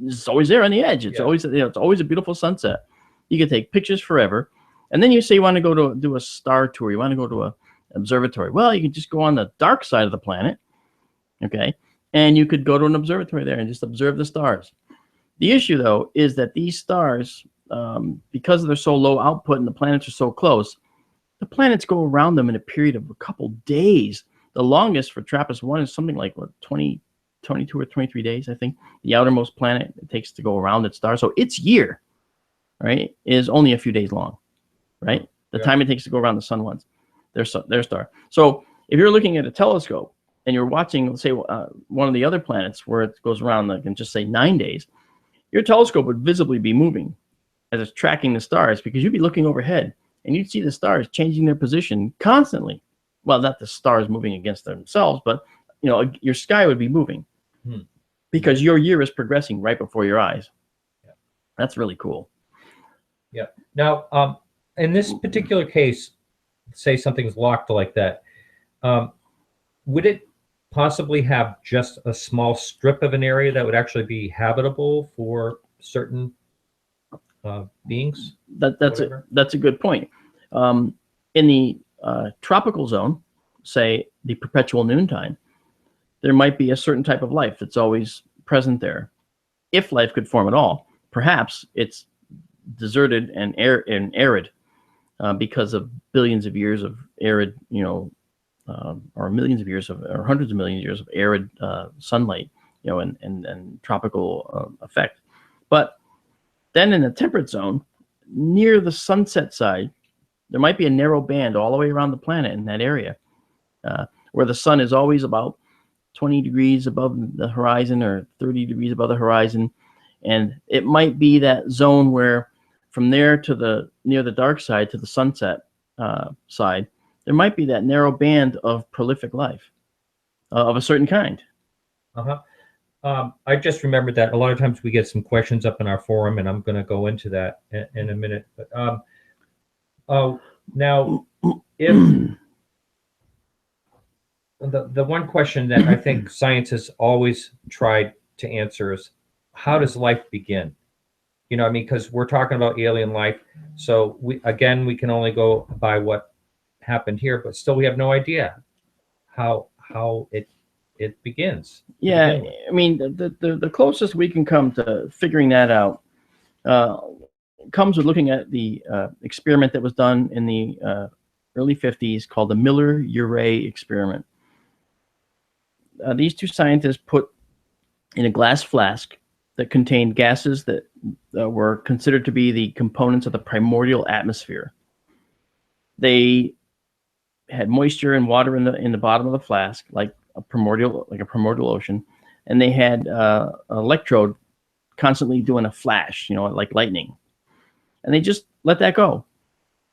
is always there on the edge. It's always, it's always a beautiful sunset. You can take pictures forever. And then you say you want to go to do a star tour. You want to go to an observatory. Well, you can just go on the dark side of the planet, okay? And you could go to an observatory there and just observe the stars. The issue, though, is that these stars, because they're so low output and the planets are so close, the planets go around them in a period of a couple days. The longest for TRAPPIST-1 is something like, 22 or 23 days, I think. The outermost planet it takes to go around its star. So its year, right, is only a few days long, right? The time it takes to go around the sun once, their star. So if you're looking at a telescope and you're watching, let's say, one of the other planets where it goes around, like, in just say 9 days, your telescope would visibly be moving as it's tracking the stars, because you'd be looking overhead and you'd see the stars changing their position constantly. Well, not the stars moving against themselves, but your sky would be moving because your year is progressing right before your eyes. Yeah. That's really cool. Yeah. Now, in this particular case, say something's locked like that, would it possibly have just a small strip of an area that would actually be habitable for certain beings? That's a good point. In the tropical zone, say the perpetual noontime, there might be a certain type of life that's always present there. If life could form at all, perhaps it's deserted and arid because of billions of years of arid, or millions of years or hundreds of millions of years of arid sunlight, and tropical effect. But then in the temperate zone, near the sunset side, There might be a narrow band all the way around the planet in that area, where the sun is always about 20 degrees above the horizon or 30 degrees above the horizon. And it might be that zone where from there to near the dark side to the sunset side, there might be that narrow band of prolific life of a certain kind. I just remembered that a lot of times we get some questions up in our forum, and I'm going to go into that in a minute. But now, if the one question that I think science has always tried to answer is, how does life begin? You know, I mean, because we're talking about alien life, so we can only go by what happened here, but still we have no idea how it begins. Yeah, I mean, the closest we can come to figuring that out comes with looking at the experiment that was done in the early 50s called the Miller-Urey experiment. These two scientists put in a glass flask that contained gases that were considered to be the components of the primordial atmosphere. They had moisture and water in the bottom of the flask, like a primordial ocean, and they had an electrode constantly doing a flash, you know, like lightning, and they just let that go.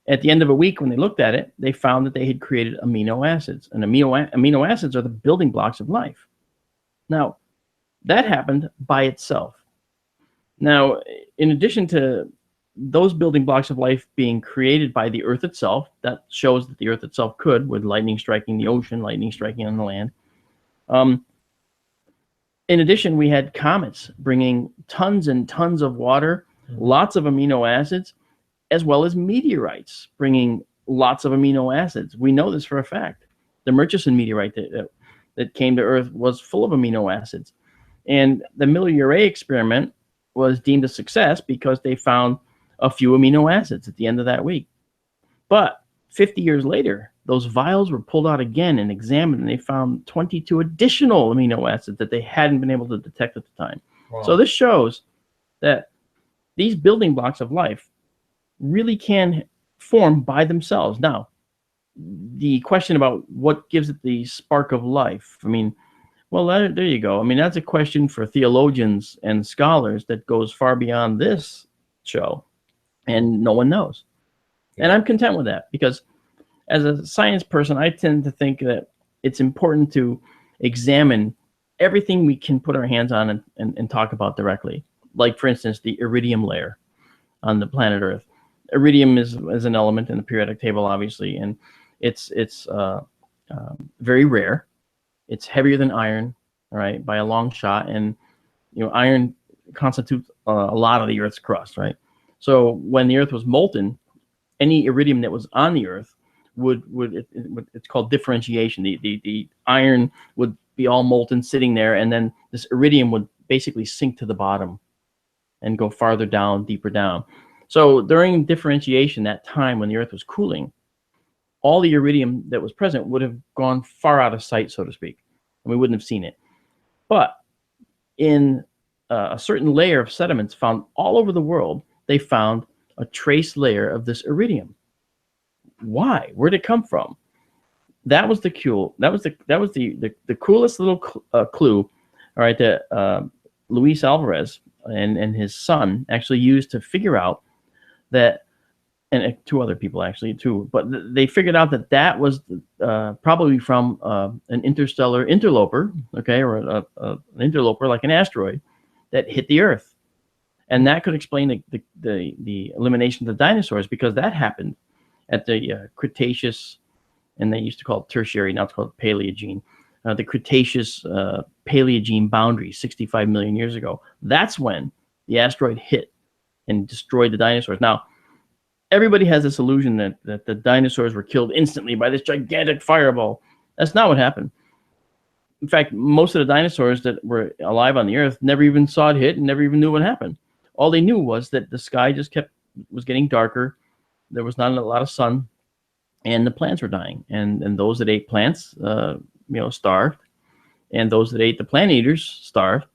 At the end of a week, when they looked at it, they found that they had created amino acids, and amino acids are the building blocks of life. Now, that happened by itself. Now, in addition to those building blocks of life being created by the Earth itself, that shows that the Earth itself could, with lightning striking the ocean, lightning striking on the land. In addition, we had comets bringing tons and tons of water, lots of amino acids, as well as meteorites bringing lots of amino acids. We know this for a fact. The Murchison meteorite that came to Earth was full of amino acids. And the Miller-Urey experiment was deemed a success because they found a few amino acids at the end of that week. But 50 years later, those vials were pulled out again and examined, and they found 22 additional amino acids that they hadn't been able to detect at the time. Wow. So this shows that these building blocks of life really can form by themselves. Now, the question about what gives it the spark of life, I mean, well, there you go. I mean, that's a question for theologians and scholars that goes far beyond this show, and no one knows. And I'm content with that, because as a science person, I tend to think that it's important to examine everything we can put our hands on and talk about directly. Like, for instance, the iridium layer on the planet Earth. Iridium is an element in the periodic table, obviously, and it's very rare. It's heavier than iron, right, by a long shot, and you know, iron constitutes a lot of the Earth's crust, right? So when the Earth was molten, any iridium that was on the Earth it's called differentiation. The iron would be all molten sitting there, and then this iridium would basically sink to the bottom and go farther down, deeper down. So during differentiation, that time when the Earth was cooling, all the iridium that was present would have gone far out of sight, so to speak, and we wouldn't have seen it. But in a certain layer of sediments found all over the world, they found a trace layer of this iridium. Why? Where'd it come from? That was the the coolest little clue, all right, that Luis Alvarez and his son actually used to figure out that, and two other people actually too, but they figured out that that was probably from an interstellar interloper, okay, or an interloper like an asteroid that hit the Earth, and that could explain the elimination of the dinosaurs, because that happened at the Cretaceous, and they used to call it Tertiary, now it's called Paleogene. The Cretaceous Paleogene boundary 65 million years ago. That's when the asteroid hit and destroyed the dinosaurs. Now, everybody has this illusion that the dinosaurs were killed instantly by this gigantic fireball. That's not what happened. In fact, most of the dinosaurs that were alive on the Earth never even saw it hit and never even knew what happened. All they knew was that the sky just was getting darker. There was not a lot of sun, and the plants were dying. And those that ate plants, starved, and those that ate the plant eaters starved.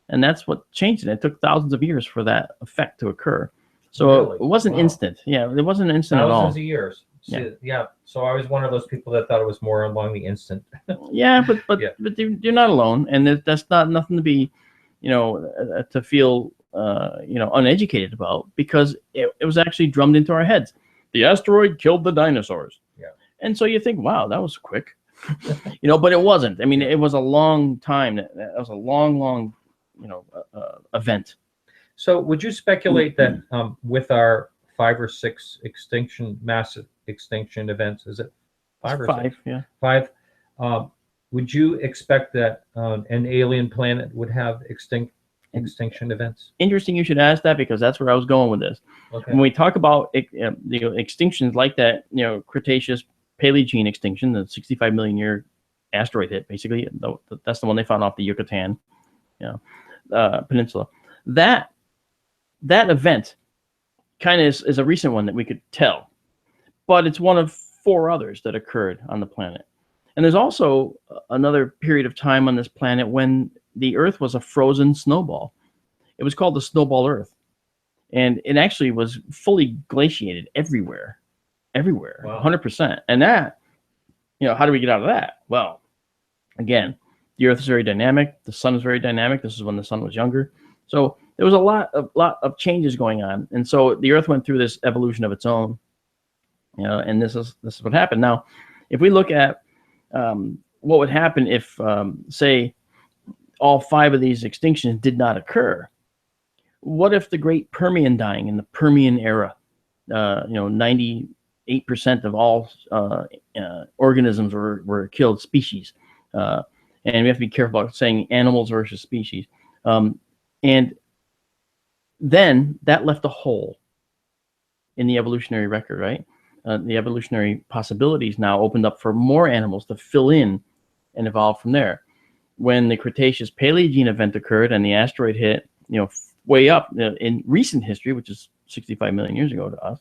And that's what changed it. It took thousands of years for that effect to occur. So really? It wasn't instant. Yeah, it wasn't instant at all. Thousands of years. Yeah. So I was one of those people that thought it was more along the instant. Yeah, but Yeah. but you're not alone, and that's not nothing to be, to feel uneducated about, because it was actually drummed into our heads. The asteroid killed the dinosaurs. Yeah. And so you think, wow, that was quick. But it wasn't. I mean, it was a long time. That was a long, event. So would you speculate that with our 5 or 6 massive extinction events, is it 5 or 5? 6? Yeah. 5. Would you expect that an alien planet would have extinction events? Interesting you should ask that, because that's where I was going with this. Okay. When we talk about extinctions like that, Cretaceous Paleogene extinction, the 65 million year asteroid hit, basically, that's the one they found off the Yucatan Peninsula. That event kind of is a recent one that we could tell, but it's one of 4 others that occurred on the planet. And there's also another period of time on this planet when the Earth was a frozen snowball. It was called the Snowball Earth, and it actually was fully glaciated everywhere, Wow. 100%. And that, how do we get out of that? Well, again, the Earth is very dynamic. The sun is very dynamic. This is when the sun was younger. So there was a lot of changes going on, and so the Earth went through this evolution of its own. And this is what happened. Now, if we look at what would happen if, say, all 5 of these extinctions did not occur. What if the great Permian dying in the Permian era, 98% of all organisms were killed species. And we have to be careful about saying animals versus species. And then that left a hole in the evolutionary record, right? The evolutionary possibilities now opened up for more animals to fill in and evolve from there. When the Cretaceous Paleogene event occurred and the asteroid hit, way up in recent history, which is 65 million years ago to us,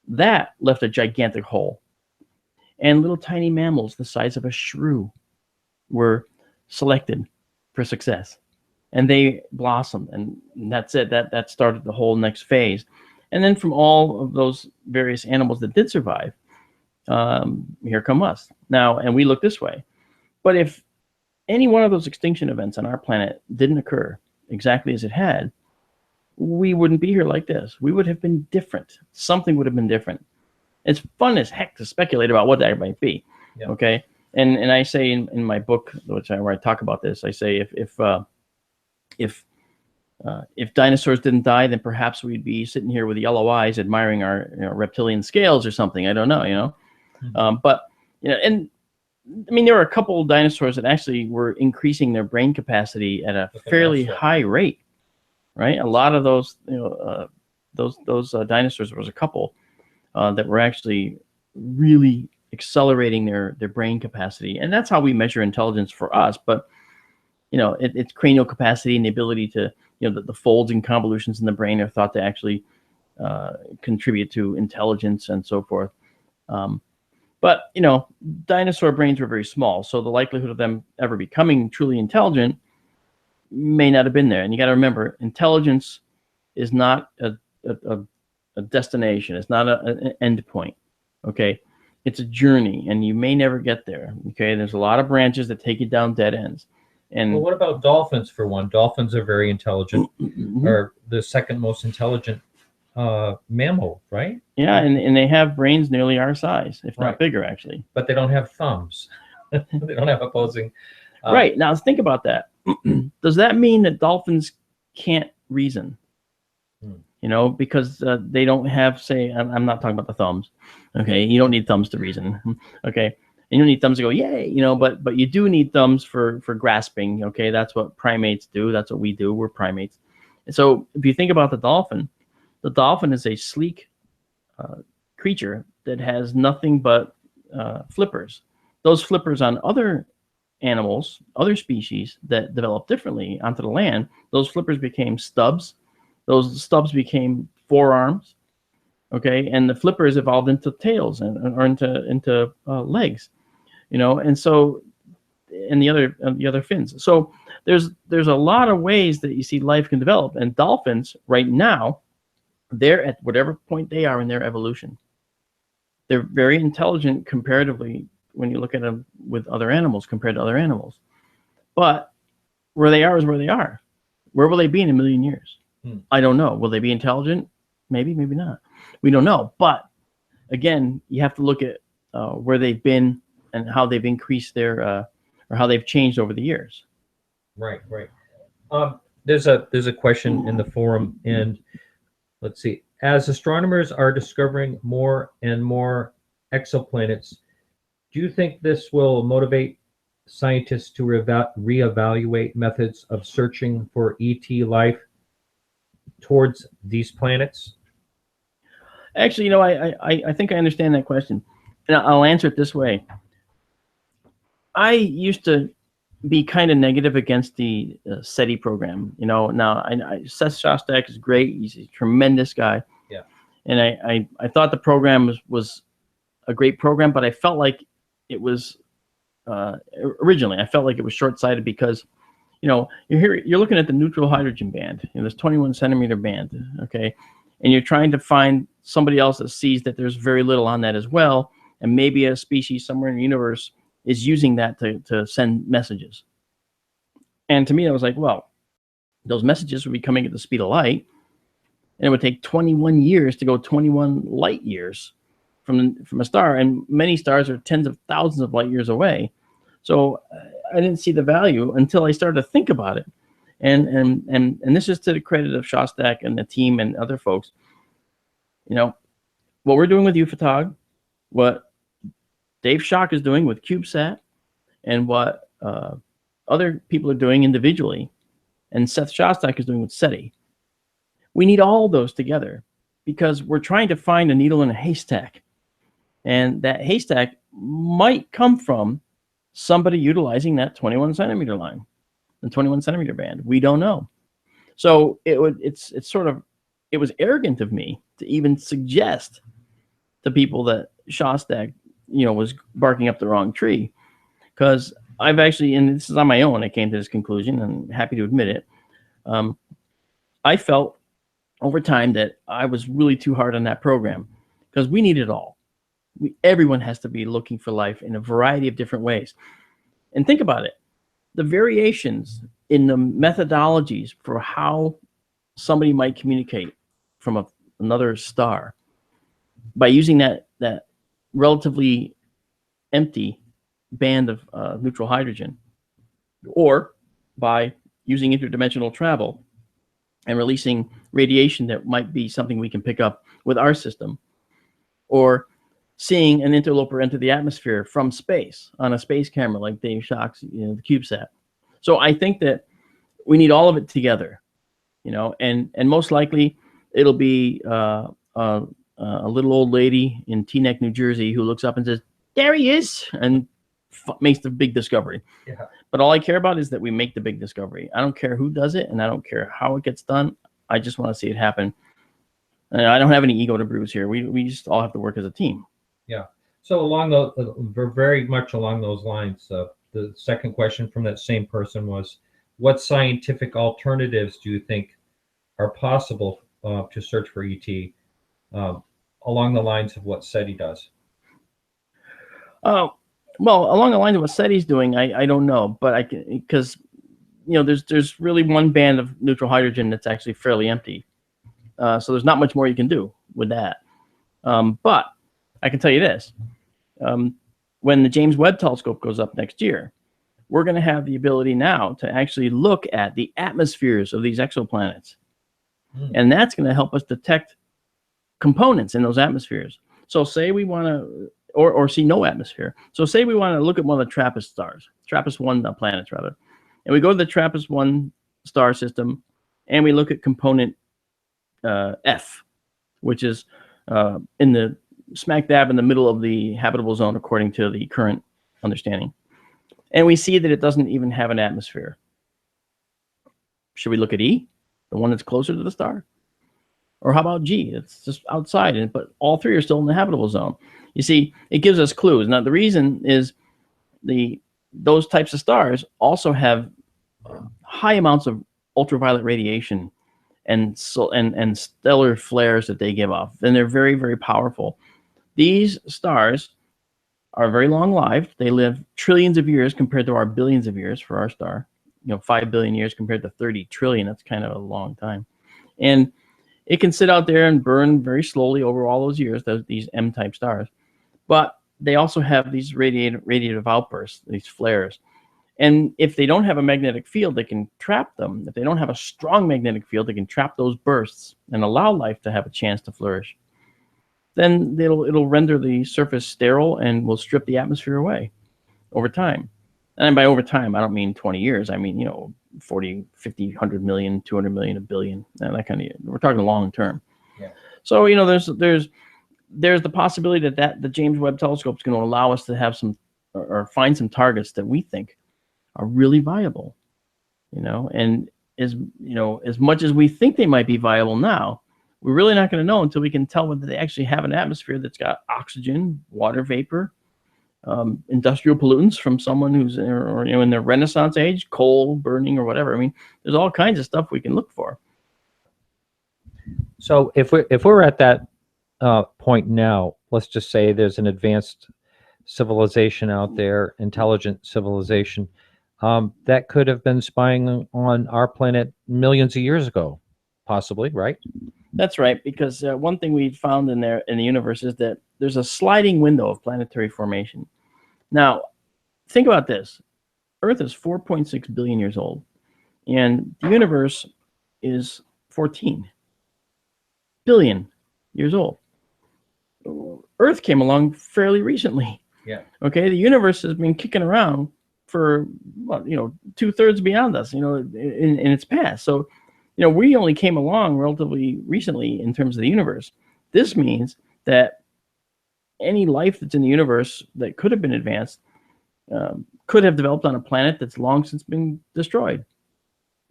that left a gigantic hole. And little tiny mammals the size of a shrew were selected for success. And they blossomed, and that's it. That started the whole next phase. And then from all of those various animals that did survive, here come us. Now, and we look this way. But if any one of those extinction events on our planet didn't occur exactly as it had, we wouldn't be here like this. We would have been different. Something would have been different. It's fun as heck to speculate about what that might be. Yeah. Okay. And I say in my book, where I talk about this, I say if dinosaurs didn't die, then perhaps we'd be sitting here with yellow eyes admiring our reptilian scales or something. I don't know, Mm-hmm. But and I mean, there were a couple of dinosaurs that actually were increasing their brain capacity at a fairly high rate, right? A lot of those, those dinosaurs, there was a couple that were actually really accelerating their brain capacity, and that's how we measure intelligence for us. But it's cranial capacity and the ability to, the folds and convolutions in the brain are thought to actually contribute to intelligence and so forth. But, dinosaur brains were very small, so the likelihood of them ever becoming truly intelligent may not have been there. And you got to remember, intelligence is not a destination. It's not an end point, okay? It's a journey, and you may never get there, okay? There's a lot of branches that take you down dead ends. And well, what about dolphins, for one? Dolphins are very intelligent, are the second most intelligent mammal, right? Yeah, and they have brains nearly our size, if not bigger, actually. But they don't have thumbs. They don't have opposing. Right. Now, let's think about that. Does that mean that dolphins can't reason? Because they don't have, say, I'm not talking about the thumbs. Okay, you don't need thumbs to reason. Okay, and you don't need thumbs to go, yay, but you do need thumbs for grasping. Okay, that's what primates do. That's what we do. We're primates. And so if you think about the dolphin is a sleek creature that has nothing but flippers. Those flippers on other animals, other species that develop differently onto the land, those flippers became stubs. Those stubs became forearms. Okay, and the flippers evolved into tails or into legs, and so, and the other fins. So there's a lot of ways that you see life can develop, and dolphins right now, they're at whatever point they are in their evolution. They're very intelligent comparatively when you look at them with other animals compared to other animals. But where they are is where they are. Where will they be in a million years? I don't know. Will they be intelligent? Maybe, maybe not. We don't know. But again, you have to look at where they've been and how they've increased their or how they've changed over the years. Right, right. There's a question in the forum, and let's see. As astronomers are discovering more and more exoplanets, do you think this will motivate scientists to reevaluate methods of searching for ET life towards these planets? Actually, you know, I think I understand that question, and I'll answer it this way. I used to be kind of negative against the SETI program. You know, now Seth Shostak is great. He's a tremendous guy. Yeah. And I thought the program was a great program, but I felt like it was originally I felt like it was short-sighted because, you know, you're looking at the neutral hydrogen band, you know, this 21 centimeter band, okay, and you're trying to find somebody else that sees that there's very little on that as well, and maybe a species somewhere in the universe is using that to send messages. And to me, I was like, well, those messages would be coming at the speed of light, and it would take 21 years to go 21 light years from a star, and many stars are tens of thousands of light years away. So I didn't see the value until I started to think about it. And this is to the credit of Shostak and the team and other folks. You know, what we're doing with UFOTOG, what Dave Schock is doing with CubeSat, and what other people are doing individually, and Seth Shostak is doing with SETI. We need all those together because we're trying to find a needle in a haystack. And that haystack might come from somebody utilizing that 21 centimeter line, the 21 centimeter band. We don't know. So it was arrogant of me to even suggest to people that Shostak, you know, was barking up the wrong tree, because I've actually, and this is on my own, I came to this conclusion, and I'm happy to admit it. I felt over time that I was really too hard on that program because we need it all. Everyone has to be looking for life in a variety of different ways. And think about it. The variations in the methodologies for how somebody might communicate from another star by using that relatively empty band of neutral hydrogen, or by using interdimensional travel and releasing radiation that might be something we can pick up with our system, or seeing an interloper enter the atmosphere from space on a space camera like Dave Schock's, you know, the CubeSat. So I think that we need all of it together, you know, and most likely it'll be a little old lady in Teaneck, New Jersey, who looks up and says, "There he is," and makes the big discovery. Yeah. But all I care about is that we make the big discovery. I don't care who does it, and I don't care how it gets done. I just want to see it happen. And I don't have any ego to bruise here. We just all have to work as a team. Yeah. So along those, very much along those lines, the second question from that same person was, what scientific alternatives do you think are possible to search for ET along the lines of what SETI does? Well, along the lines of what SETI's doing, I don't know, but I can, because, you know, there's really one band of neutral hydrogen that's actually fairly empty. So there's not much more you can do with that. But I can tell you this, when the James Webb Telescope goes up next year, we're going to have the ability now to actually look at the atmospheres of these exoplanets. And that's going to help us detect components in those atmospheres. So say we want to, or see no atmosphere. So say we want to look at one of the TRAPPIST stars, TRAPPIST-1 planets rather, and we go to the TRAPPIST-1 star system, and we look at component F, which is in the smack dab in the middle of the habitable zone according to the current understanding. And we see that it doesn't even have an atmosphere. Should we look at E, the one that's closer to the star? Or how about G? It's just outside, but all three are still in the habitable zone. You see, it gives us clues. Now, the reason is those types of stars also have high amounts of ultraviolet radiation and stellar flares that they give off, and they're very, very powerful. These stars are very long-lived. They live trillions of years compared to our billions of years for our star. 5 billion years compared to 30 trillion. That's kind of a long time. And it can sit out there and burn very slowly over all those years, these M-type stars. But they also have these radiative outbursts, these flares. And if they don't have a magnetic field, they can trap them. If they don't have a strong magnetic field, they can trap those bursts and allow life to have a chance to flourish. Then it'll render the surface sterile and will strip the atmosphere away over time. And by over time, I don't mean 20 years. I mean, 40, 50, 100 million, 200 million, a billion, that kind of, we're talking long term. Yeah. So, there's the possibility that the James Webb Telescope is going to allow us to have some, or find some targets that we think are really viable, and as much as we think they might be viable now, we're really not going to know until we can tell whether they actually have an atmosphere that's got oxygen, water vapor, industrial pollutants from someone who's in their Renaissance age, coal burning or whatever. I mean, there's all kinds of stuff we can look for. So if we're at that point now, let's just say there's an advanced civilization out there, intelligent civilization, that could have been spying on our planet millions of years ago, possibly, right? That's right, because one thing we found in the universe is that there's a sliding window of planetary formation. Now, think about this. Earth is 4.6 billion years old, and the universe is 14 billion years old. Earth came along fairly recently. Yeah. Okay, the universe has been kicking around for 2/3 beyond us, in its past. So, we only came along relatively recently in terms of the universe. This means that any life that's in the universe that could have been advanced could have developed on a planet that's long since been destroyed.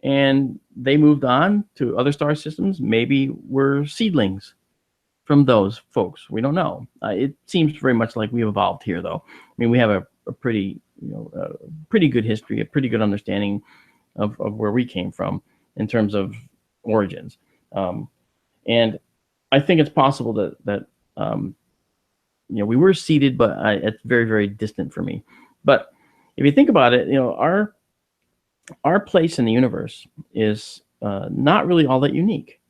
And they moved on to other star systems. Maybe we're seedlings from those folks. We don't know. It seems very much like we evolved here, though. I mean, we have a pretty, pretty good history, a pretty good understanding of where we came from in terms of origins. And I think it's possible that we were seeded, but it's very, very distant for me. But if you think about it, our place in the universe is not really all that unique.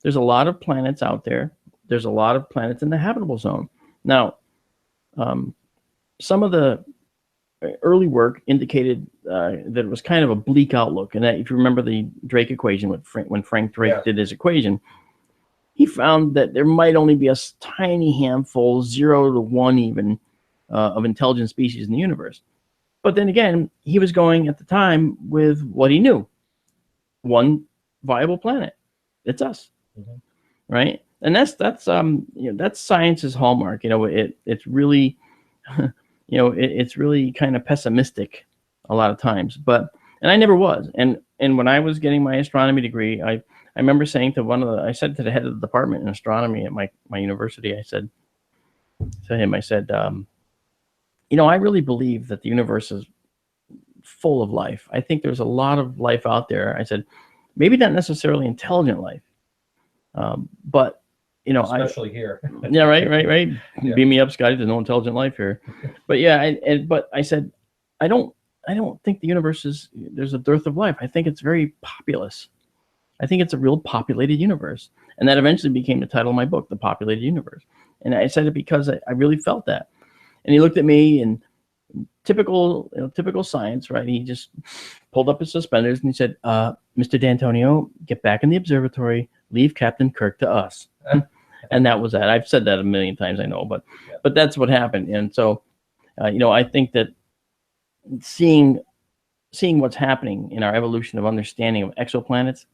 There's a lot of planets out there. There's a lot of planets in the habitable zone. Now, some of the early work indicated that it was kind of a bleak outlook, and that if you remember the Drake equation, when Frank Drake did his equation, he found that there might only be a tiny handful, 0 to 1 even, of intelligent species in the universe. But then again, he was going at the time with what he knew: one viable planet. It's us, right? And that's science's hallmark. It's really, it's really kind of pessimistic a lot of times. And I never was. And when I was getting my astronomy degree, I remember saying to I said to the head of the department in astronomy at my university, I said to him, I really believe that the universe is full of life. I think there's a lot of life out there. I said, maybe not necessarily intelligent life, but especially here. Yeah, right. Yeah. Beam me up, Scotty. There's no intelligent life here. But yeah, but I said, I don't think the universe there's a dearth of life. I think it's very populous. I think it's a real populated universe. And that eventually became the title of my book, The Populated Universe. And I said it because I really felt that. And he looked at me, and typical science, right? He just pulled up his suspenders and he said, Mr. D'Antonio, get back in the observatory, leave Captain Kirk to us. And that was that. I've said that a million times, I know, but that's what happened. And so, I think that seeing what's happening in our evolution of understanding of exoplanets,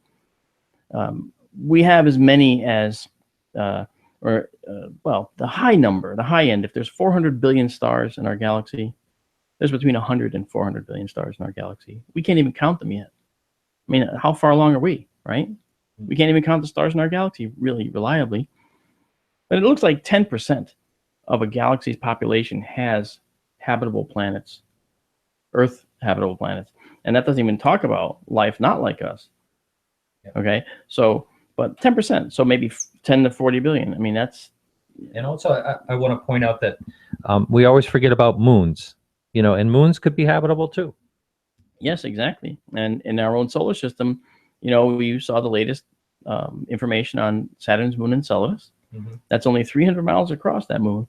we have as many as, the high end, if there's 400 billion stars in our galaxy, there's between 100 and 400 billion stars in our galaxy. We can't even count them yet. I mean, how far along are we, right? We can't even count the stars in our galaxy really reliably. But it looks like 10% of a galaxy's population has habitable planets, Earth habitable planets. And that doesn't even talk about life not like us. Okay? So, but 10%, so maybe 10 to 40 billion. I mean, that's And also, I want to point out that we always forget about moons, and moons could be habitable too. Yes, exactly. And in our own solar system, we saw the latest information on Saturn's moon Enceladus. That's only 300 miles across, that moon.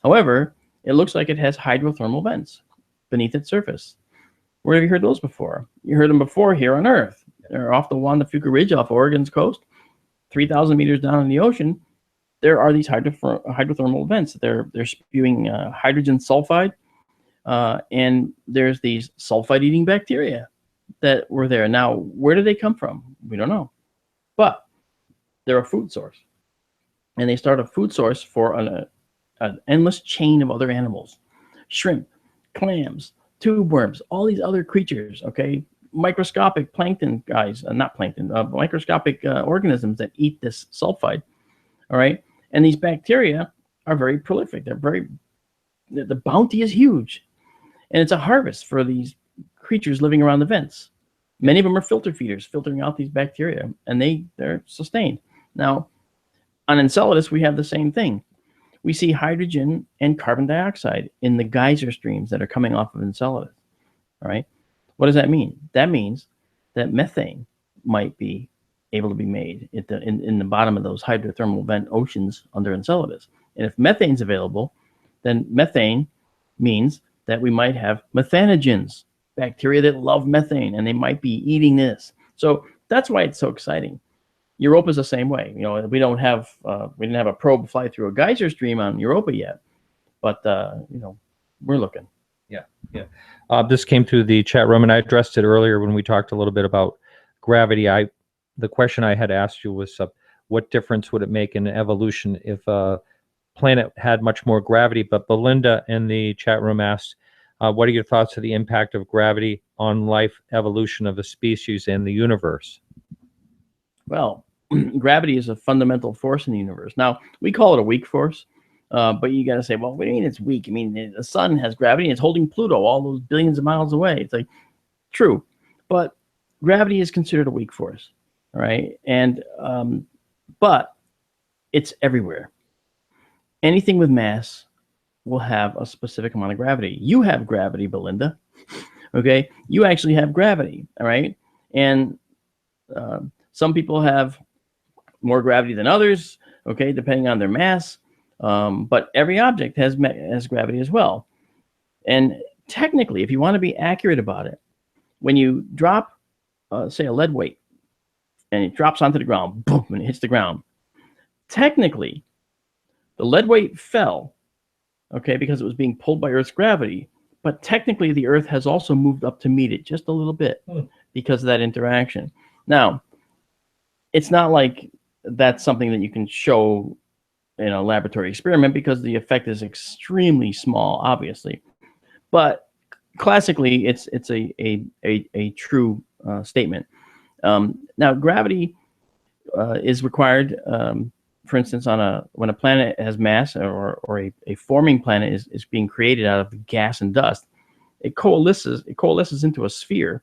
However, it looks like it has hydrothermal vents beneath its surface. Where have you heard those before? You heard them before here on Earth. They're off the Juan de Fuca Ridge off Oregon's coast, 3,000 meters down in the ocean. There are these hydrothermal vents. They're spewing hydrogen sulfide, and there's these sulfide-eating bacteria that were there. Now, where did they come from? We don't know, but they're a food source, and they start a food source for an endless chain of other animals: shrimp, clams, tube worms, all these other creatures. Okay, microscopic plankton guys, not plankton, microscopic organisms that eat this sulfide. All right. And these bacteria are very prolific. The bounty is huge. And it's a harvest for these creatures living around the vents. Many of them are filter feeders, filtering out these bacteria, and they're sustained. Now, on Enceladus, we have the same thing. We see hydrogen and carbon dioxide in the geyser streams that are coming off of Enceladus. All right. What does that mean? That means that methane might be able to be made in the bottom of those hydrothermal vent oceans under Enceladus. And if methane's available, then methane means that we might have methanogens, bacteria that love methane, and they might be eating this. So that's why it's so exciting. Europa's the same way. We didn't have a probe fly through a geyser stream on Europa yet, but we're looking. Yeah. This came through the chat room, and I addressed it earlier when we talked a little bit about gravity. The question I had asked you was, what difference would it make in evolution if a planet had much more gravity? But Belinda in the chat room asked, what are your thoughts of the impact of gravity on life evolution of a species in the universe? Well, gravity is a fundamental force in the universe. Now, we call it a weak force, but you got to say, well, what do you mean it's weak? I mean, the sun has gravity, and it's holding Pluto all those billions of miles away. It's like, true, but gravity is considered a weak force. All right. And, but it's everywhere. Anything with mass will have a specific amount of gravity. You have gravity, Belinda. Okay. You actually have gravity. All right. And, some people have more gravity than others. Okay. Depending on their mass. But every object has gravity as well. And technically, if you want to be accurate about it, when you drop, say, a lead weight, and it drops onto the ground, boom, and it hits the ground. Technically, the lead weight fell, okay, because it was being pulled by Earth's gravity. But technically, the Earth has also moved up to meet it just a little bit because of that interaction. Now, it's not like that's something that you can show in a laboratory experiment because the effect is extremely small, obviously. But classically, it's a true statement. Now, gravity is required, for instance, when a planet has mass or a forming planet is being created out of gas and dust. It coalesces into a sphere,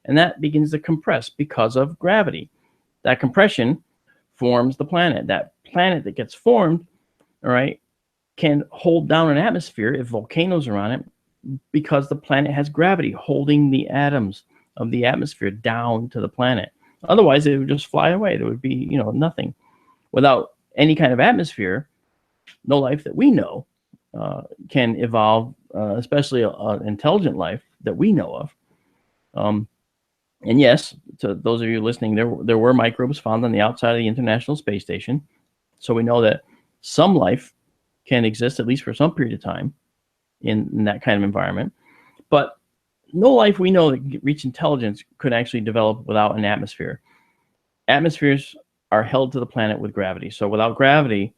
and that begins to compress because of gravity. That compression forms the planet. That planet that gets formed, all right, can hold down an atmosphere if volcanoes are on it because the planet has gravity holding the atoms of the atmosphere down to the planet. Otherwise, it would just fly away. There would be, nothing. Without any kind of atmosphere, no life that we know can evolve, especially intelligent life that we know of. And yes, to those of you listening, there were microbes found on the outside of the International Space Station. So we know that some life can exist, at least for some period of time, in that kind of environment. But no life we know that reach intelligence could actually develop without an atmosphere. Atmospheres are held to the planet with gravity. So without gravity,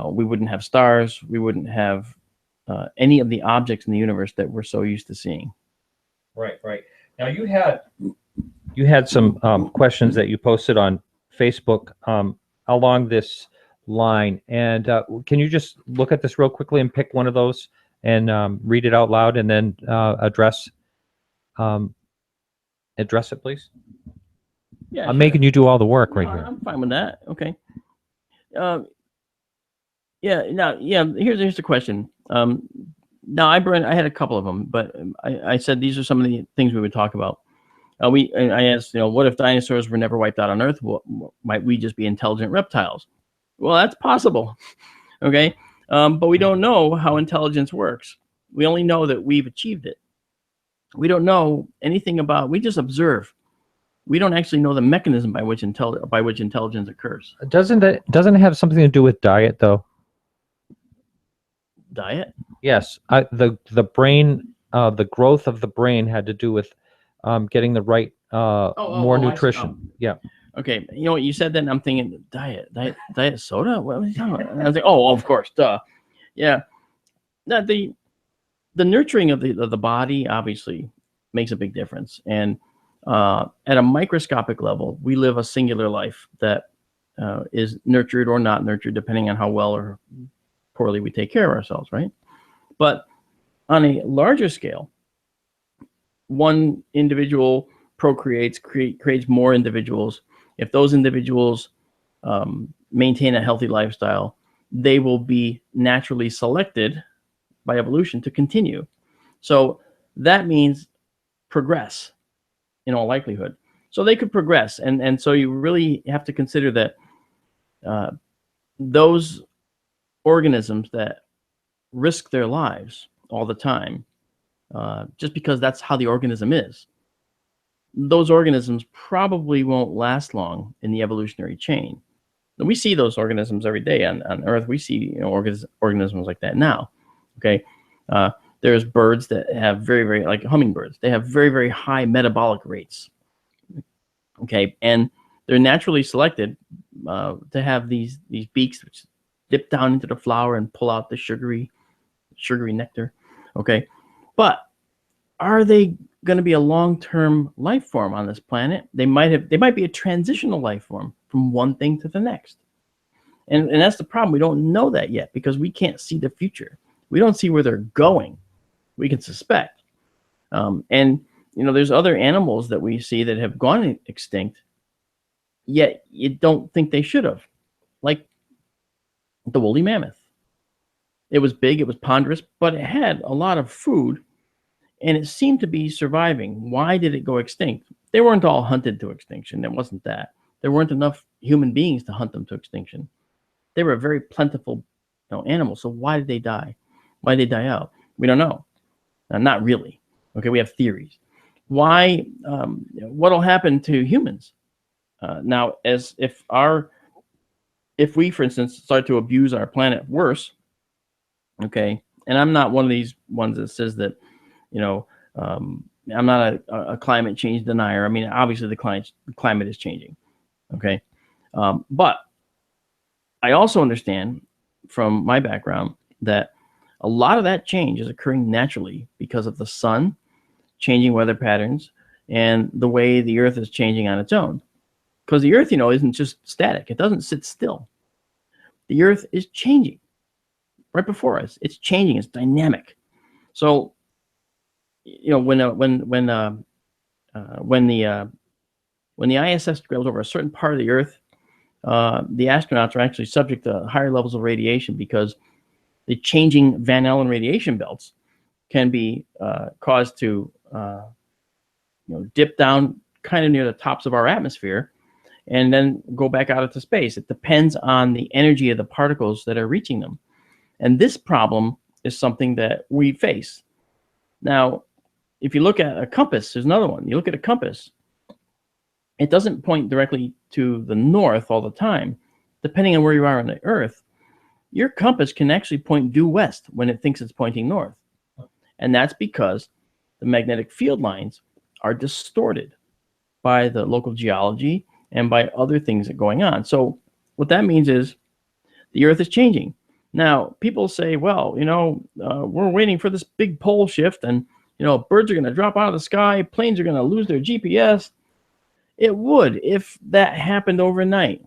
we wouldn't have stars. We wouldn't have any of the objects in the universe that we're so used to seeing. Right. Now you had some questions that you posted on Facebook along this line, and can you just look at this real quickly and pick one of those and read it out loud, and then address it, please? Yeah, I'm sure. making you do all the work right here. I'm fine with that. Okay. Yeah. Now, yeah. Here's the question. Now I had a couple of them, but I said these are some of the things we would talk about. I asked, what if dinosaurs were never wiped out on Earth? Might we just be intelligent reptiles? Well, that's possible. Okay. But we don't know how intelligence works. We only know that we've achieved it. We don't know anything about. We just observe. We don't actually know the mechanism by which intelligence occurs. Doesn't it have something to do with diet though? Diet? Yes, the brain, the growth of the brain had to do with getting the right more nutrition. Yeah. Okay, you said that, and I'm thinking diet soda. What was you talking about? And I was like, oh, of course, duh. Yeah, the nurturing of the body obviously makes a big difference, and at a microscopic level, we live a singular life that is nurtured or not nurtured, depending on how well or poorly we take care of ourselves, right? But on a larger scale, one individual procreates, creates more individuals. If those individuals maintain a healthy lifestyle, they will be naturally selected by evolution to continue. So that means progress in all likelihood. So they could progress. And so you really have to consider that those organisms that risk their lives all the time, just because that's how the organism is, those organisms probably won't last long in the evolutionary chain. And we see those organisms every day on Earth. We see organisms like that now. Okay, there's birds that have very, like hummingbirds. They have very, very high metabolic rates. Okay, and they're naturally selected to have these beaks which dip down into the flower and pull out the sugary nectar. Okay, but are they going to be a long-term life form on this planet? They might be a transitional life form from one thing to the next. And that's the problem. We don't know that yet because we can't see the future. We don't see where they're going. We can suspect. And there's other animals that we see that have gone extinct, yet you don't think they should have, like the woolly mammoth. It was big, it was ponderous, but it had a lot of food, and it seemed to be surviving. Why did it go extinct? They weren't all hunted to extinction. It wasn't that. There weren't enough human beings to hunt them to extinction. They were very plentiful animals. So why did they die? Why did they die out? We don't know. Not really. Okay, we have theories. Why? What'll happen to humans? Now, if we, for instance, start to abuse our planet worse, okay, and I'm not one of these ones that says that, I'm not a climate change denier. I mean, obviously the climate is changing, okay, but I also understand from my background that a lot of that change is occurring naturally because of the sun changing weather patterns and the way the Earth is changing on its own. Because the Earth, isn't just static. It doesn't sit still. The Earth is changing right before us. It's changing. It's dynamic. So, when the ISS goes over a certain part of the Earth, the astronauts are actually subject to higher levels of radiation because the changing Van Allen radiation belts can be caused to dip down kind of near the tops of our atmosphere and then go back out into space. It depends on the energy of the particles that are reaching them. And this problem is something that we face. Now, if you look at a compass, there's another one. You look at a compass, it doesn't point directly to the north all the time. Depending on where you are on the Earth, your compass can actually point due west when it thinks it's pointing north. And that's because the magnetic field lines are distorted by the local geology and by other things that are going on. So what that means is the Earth is changing. Now, people say, well, we're waiting for this big pole shift and, birds are going to drop out of the sky, planes are going to lose their GPS. It would if that happened overnight.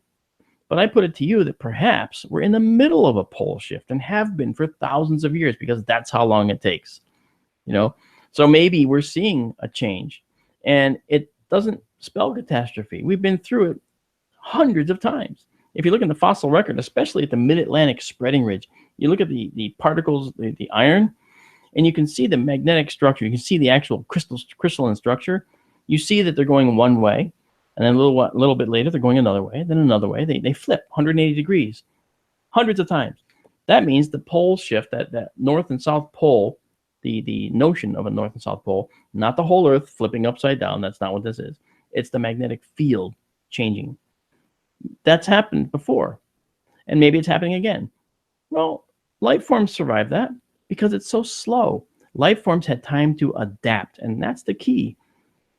But I put it to you that perhaps we're in the middle of a pole shift and have been for thousands of years because that's how long it takes. So maybe we're seeing a change and it doesn't spell catastrophe. We've been through it hundreds of times. if you look in the fossil record, especially at the mid-Atlantic spreading ridge, you look at the particles, the iron, and you can see the magnetic structure. You can see the actual crystalline structure. You see that they're going one way, and then a little bit later, they're going another way, then another way. They flip 180 degrees, hundreds of times. That means the pole shift, that north and south pole, the notion of a north and south pole, not the whole Earth flipping upside down. That's not what this is. It's the magnetic field changing. That's happened before, and maybe it's happening again. Well, life forms survive that because it's so slow. Life forms had time to adapt, and that's the key.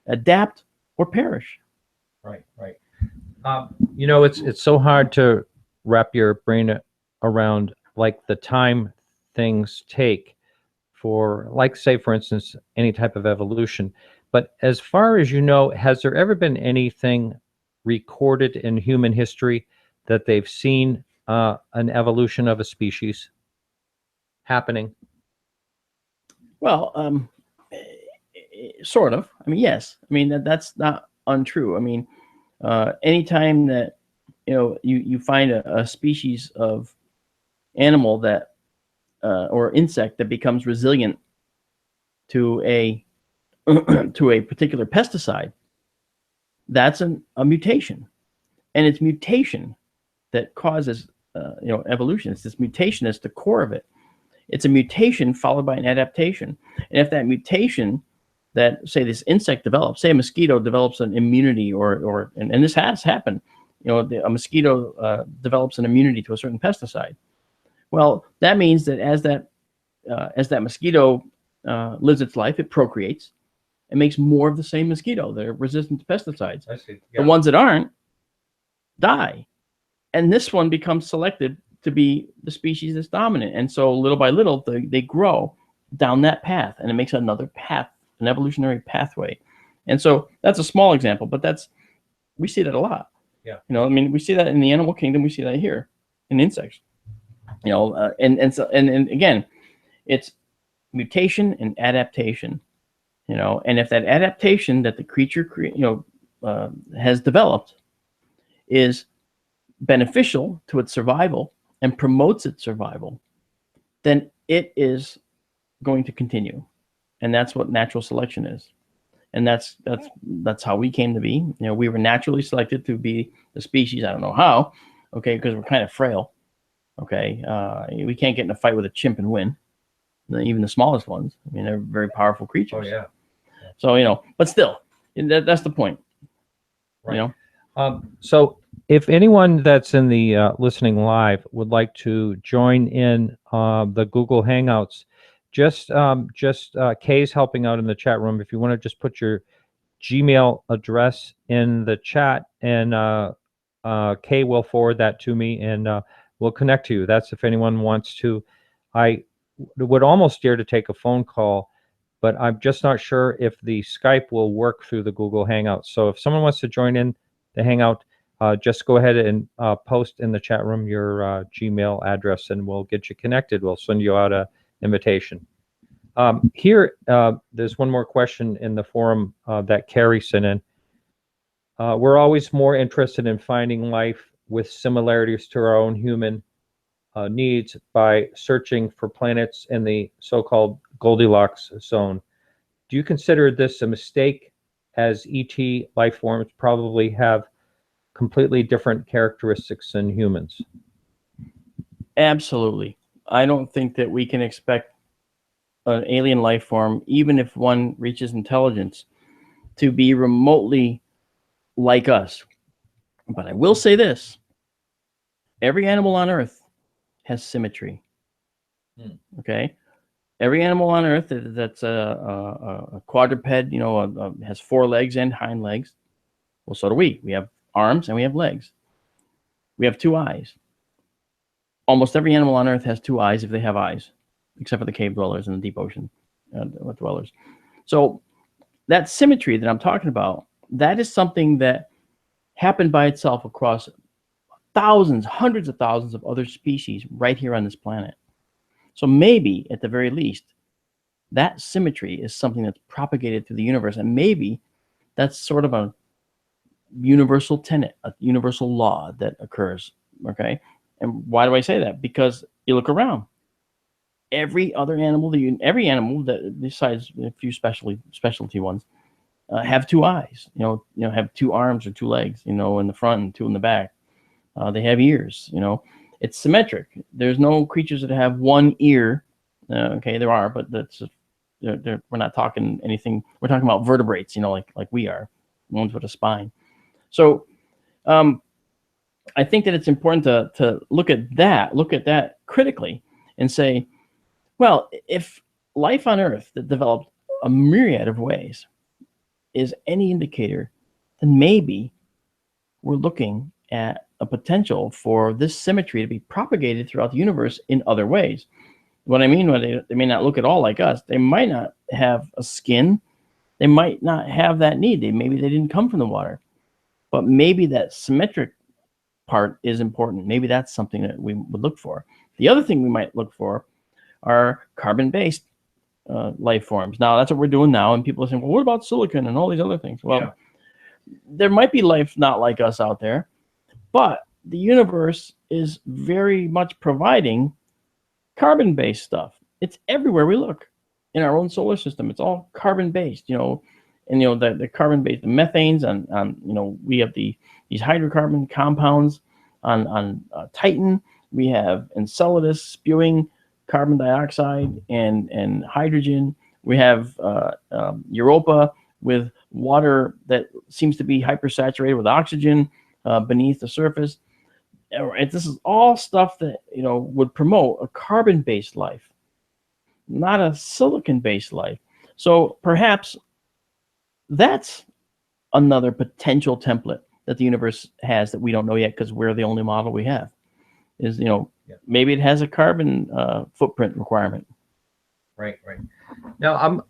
Adapt or perish. Right. You know, it's so hard to wrap your brain around, like, the time things take for, like, say, for instance, any type of evolution. But as far as you know, has there ever been anything recorded in human history that they've seen an evolution of a species happening? Well, sort of. I mean, yes. I mean, that's not untrue. I mean, anytime that you find a species of animal that or insect that becomes resilient to a to a particular pesticide, that's a mutation, and it's mutation that causes evolution. It's this mutation that's the core of it. It's a mutation followed by an adaptation, and if that mutation that, say, this insect develops, say a mosquito develops an immunity, and this has happened, a mosquito develops an immunity to a certain pesticide. Well, that means that as that mosquito lives its life, it procreates and makes more of the same mosquito that are resistant to pesticides. I see. Yeah. The ones that aren't die, and this one becomes selected to be the species that's dominant. And so little by little, they grow down that path, and it makes another path, an evolutionary pathway. And so that's a small example, but we see that a lot. Yeah. I mean, we see that in the animal kingdom. We see that here in insects. And again, it's mutation and adaptation. And if that adaptation that the creature has developed is beneficial to its survival and promotes its survival, then it is going to continue. And that's what natural selection is. And that's how we came to be. We were naturally selected to be the species. I don't know how, okay, because we're kind of frail. Okay, we can't get in a fight with a chimp and win. Even the smallest ones. I mean, they're very powerful creatures. Oh yeah. So but still, that's the point. Right. So if anyone that's in the listening live would like to join in the Google Hangouts, just Kay's helping out in the chat room. If you want to just put your Gmail address in the chat, and Kay will forward that to me, and we'll connect to you. That's if anyone wants to. I would almost dare to take a phone call, but I'm just not sure if the Skype will work through the Google Hangouts. So if someone wants to join in the Hangout, just go ahead and post in the chat room your Gmail address, and we'll get you connected. We'll send you out an invitation. Here, there's one more question in the forum that Carrie sent in. We're always more interested in finding life with similarities to our own human needs by searching for planets in the so-called Goldilocks zone. Do you consider this a mistake, as ET life forms probably have completely different characteristics than humans? Absolutely. I don't think that we can expect an alien life form, even if one reaches intelligence, to be remotely like us. But I will say this: every animal on Earth has symmetry. Okay, every animal on Earth that's a quadruped, has 4 legs and hind legs. Well, so do we. We have arms and we have legs. We have 2 eyes. Almost every animal on Earth has 2 eyes if they have eyes, except for the cave dwellers and the deep ocean dwellers. So that symmetry that I'm talking about, that is something that happened by itself across thousands, hundreds of thousands of other species right here on this planet. So maybe, at the very least, that symmetry is something that's propagated through the universe, and maybe that's sort of a universal tenet, a universal law that occurs Okay, and why do I say that? Because you look around. Every other animal every animal that besides a few specialty ones have two eyes. Have two arms or two legs. In the front and two in the back. They have ears. It's symmetric. There's no creatures that have one ear. Okay, there are, but that's we're not talking anything. We're talking about vertebrates. Like we are, ones with a spine. So, I think that it's important to look at that critically, and say, well, if life on Earth that developed a myriad of ways is any indicator, then maybe we're looking at a potential for this symmetry to be propagated throughout the universe in other ways. What I mean, they may not look at all like us. They might not have a skin. They might not have that need. Maybe they didn't come from the water. But maybe that symmetric part is important. Maybe that's something that we would look for. The other thing we might look for are carbon-based life forms. Now, that's what we're doing now, and people are saying, well, what about silicon and all these other things? Well, there might be life not like us out there, but the universe is very much providing carbon-based stuff. It's everywhere we look. In our own solar system, it's all carbon-based, and the carbon-based, the methanes, and we have these hydrocarbon compounds on Titan. We have Enceladus spewing carbon dioxide and hydrogen. We have Europa with water that seems to be hypersaturated with oxygen beneath the surface. And this is all stuff that would promote a carbon-based life, not a silicon-based life. So perhaps that's another potential template that the universe has that we don't know yet, because we're the only model we have. Is maybe it has a carbon footprint requirement. Right. Now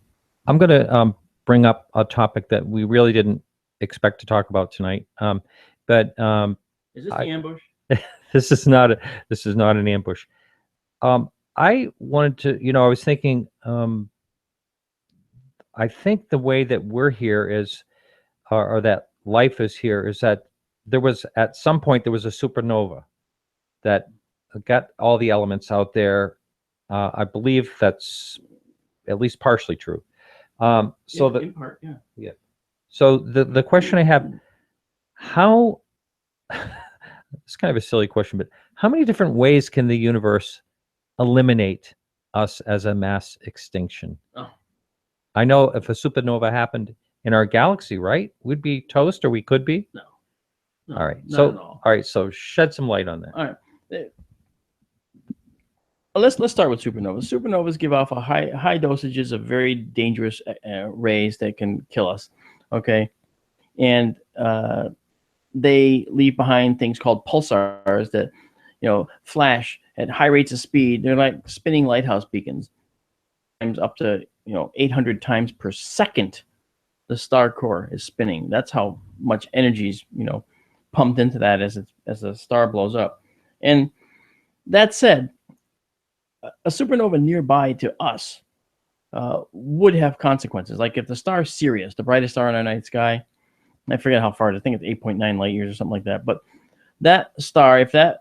I'm going to bring up a topic that we really didn't expect to talk about tonight. But is this the ambush? This is not an ambush. I wanted to, I was thinking, I think the way that we're here is, or that life is here, is that at some point there was a supernova that got all the elements out there. I believe that's at least partially true. In part, yeah. So the question I have, how, it's kind of a silly question, but how many different ways can the universe eliminate us as a mass extinction? Oh. I know if a supernova happened in our galaxy, right, we'd be toast, or we could be. No. All right. Not at all. All right. So shed some light on that. All right. Let's start with supernovas. Supernovas give off a high dosages of very dangerous rays that can kill us. Okay, and they leave behind things called pulsars that flash at high rates of speed. They're like spinning lighthouse beacons, up to 800 times per second. The star core is spinning. That's how much energy is pumped into that as the star blows up. And that said, a supernova nearby to us would have consequences. Like if the star Sirius, the brightest star in our night sky, I forget how far, I think it's 8.9 light years or something like that. But that star, if that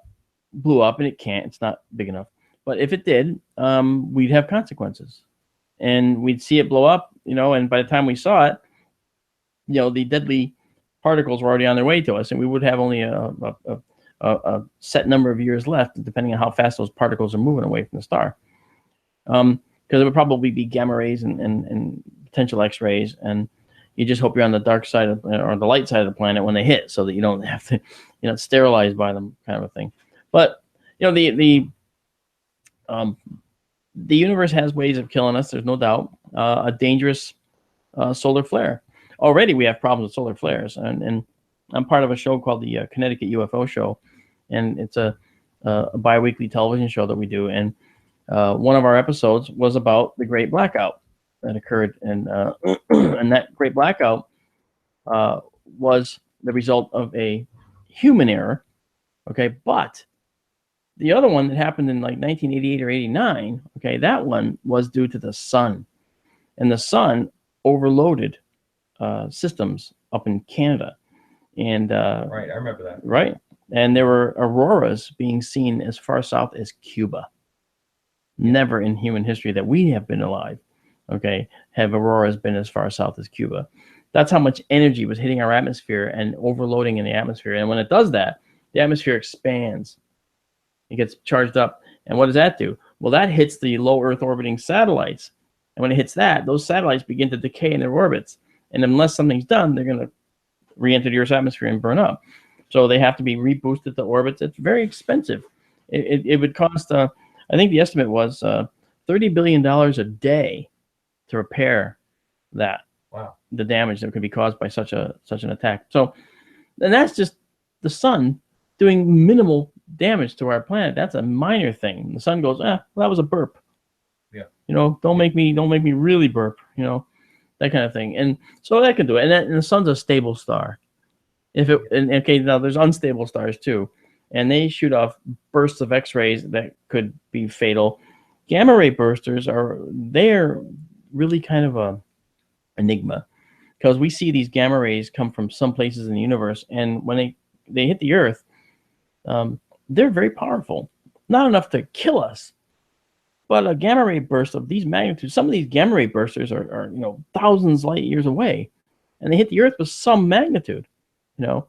blew up, and it can't, it's not big enough. But if it did, we'd have consequences. And we'd see it blow up, and by the time we saw it, the deadly particles were already on their way to us, and we would have only a set number of years left, depending on how fast those particles are moving away from the star. Because it would probably be gamma rays and potential X-rays, and you just hope you're on the dark side or the light side of the planet when they hit, so that you don't have to, sterilized by them, kind of a thing. But the universe has ways of killing us. There's no doubt. A dangerous solar flare. Already we have problems with solar flares, and I'm part of a show called the Connecticut UFO Show, and it's a bi-weekly television show that we do. And one of our episodes was about the Great Blackout that occurred, and and that Great Blackout was the result of a human error. Okay, but the other one that happened in like 1988 or 89, okay, that one was due to the sun, and the sun overloaded systems up in Canada. And right, I remember that. Right. And there were auroras being seen as far south as Cuba. Never in human history that we have been alive, okay, have auroras been as far south as Cuba. That's how much energy was hitting our atmosphere and overloading in the atmosphere. And when it does that, the atmosphere expands. It gets charged up. And what does that do? Well, that hits the low Earth orbiting satellites. And when it hits that, those satellites begin to decay in their orbits. And unless something's done, they're going to re-enter the Earth's atmosphere and burn up. So they have to be reboosted to orbits. It's very expensive. It would cost, I think the estimate was $30 billion a day to repair that. Wow. The damage that could be caused by such an attack. So, and that's just the sun doing minimal damage to our planet. That's a minor thing. The sun goes, well, that was a burp. Yeah. You know, don't make me really burp. You know, that kind of thing. And so that can do it. And the sun's a stable star. Okay, now there's unstable stars too, and they shoot off bursts of X-rays that could be fatal. Gamma ray bursters they're really kind of a enigma, because we see these gamma rays come from some places in the universe, and when they hit the Earth, they're very powerful. Not enough to kill us, but a gamma ray burst of these magnitudes, some of these gamma ray bursters are thousands light years away, and they hit the Earth with some magnitude. Well,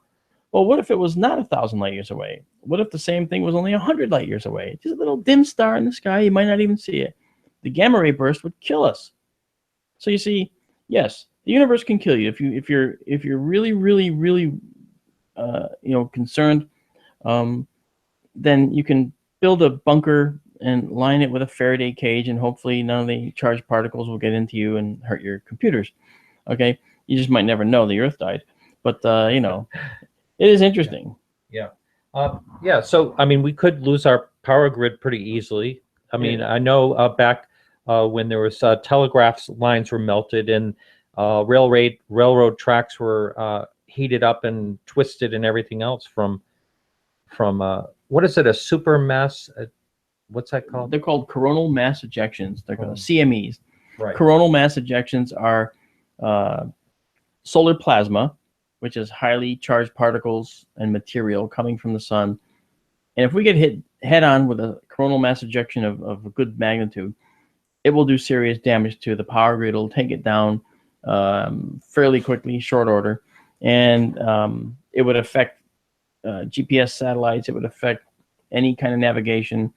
what if it was not 1,000 light years away? What if the same thing was only 100 light years away? Just a little dim star in the sky, you might not even see it. The gamma ray burst would kill us. So you see, yes, the universe can kill you if you're really, really, really, concerned. Then you can build a bunker and line it with a Faraday cage, and hopefully none of the charged particles will get into you and hurt your computers. Okay, you just might never know the Earth died, but it is interesting. Yeah. Yeah. So I mean, we could lose our power grid pretty easily. I mean, I know back when there was telegraph lines were melted and railroad tracks were heated up and twisted and everything else from what is it, a super mass? What's that called? They're called coronal mass ejections. They're called CMEs. Right. Coronal mass ejections are solar plasma, which is highly charged particles and material coming from the sun. And if we get hit head on with a coronal mass ejection of a good magnitude, it will do serious damage to the power grid. It'll take it down fairly quickly, short order. And it would affect GPS satellites. It would affect any kind of navigation.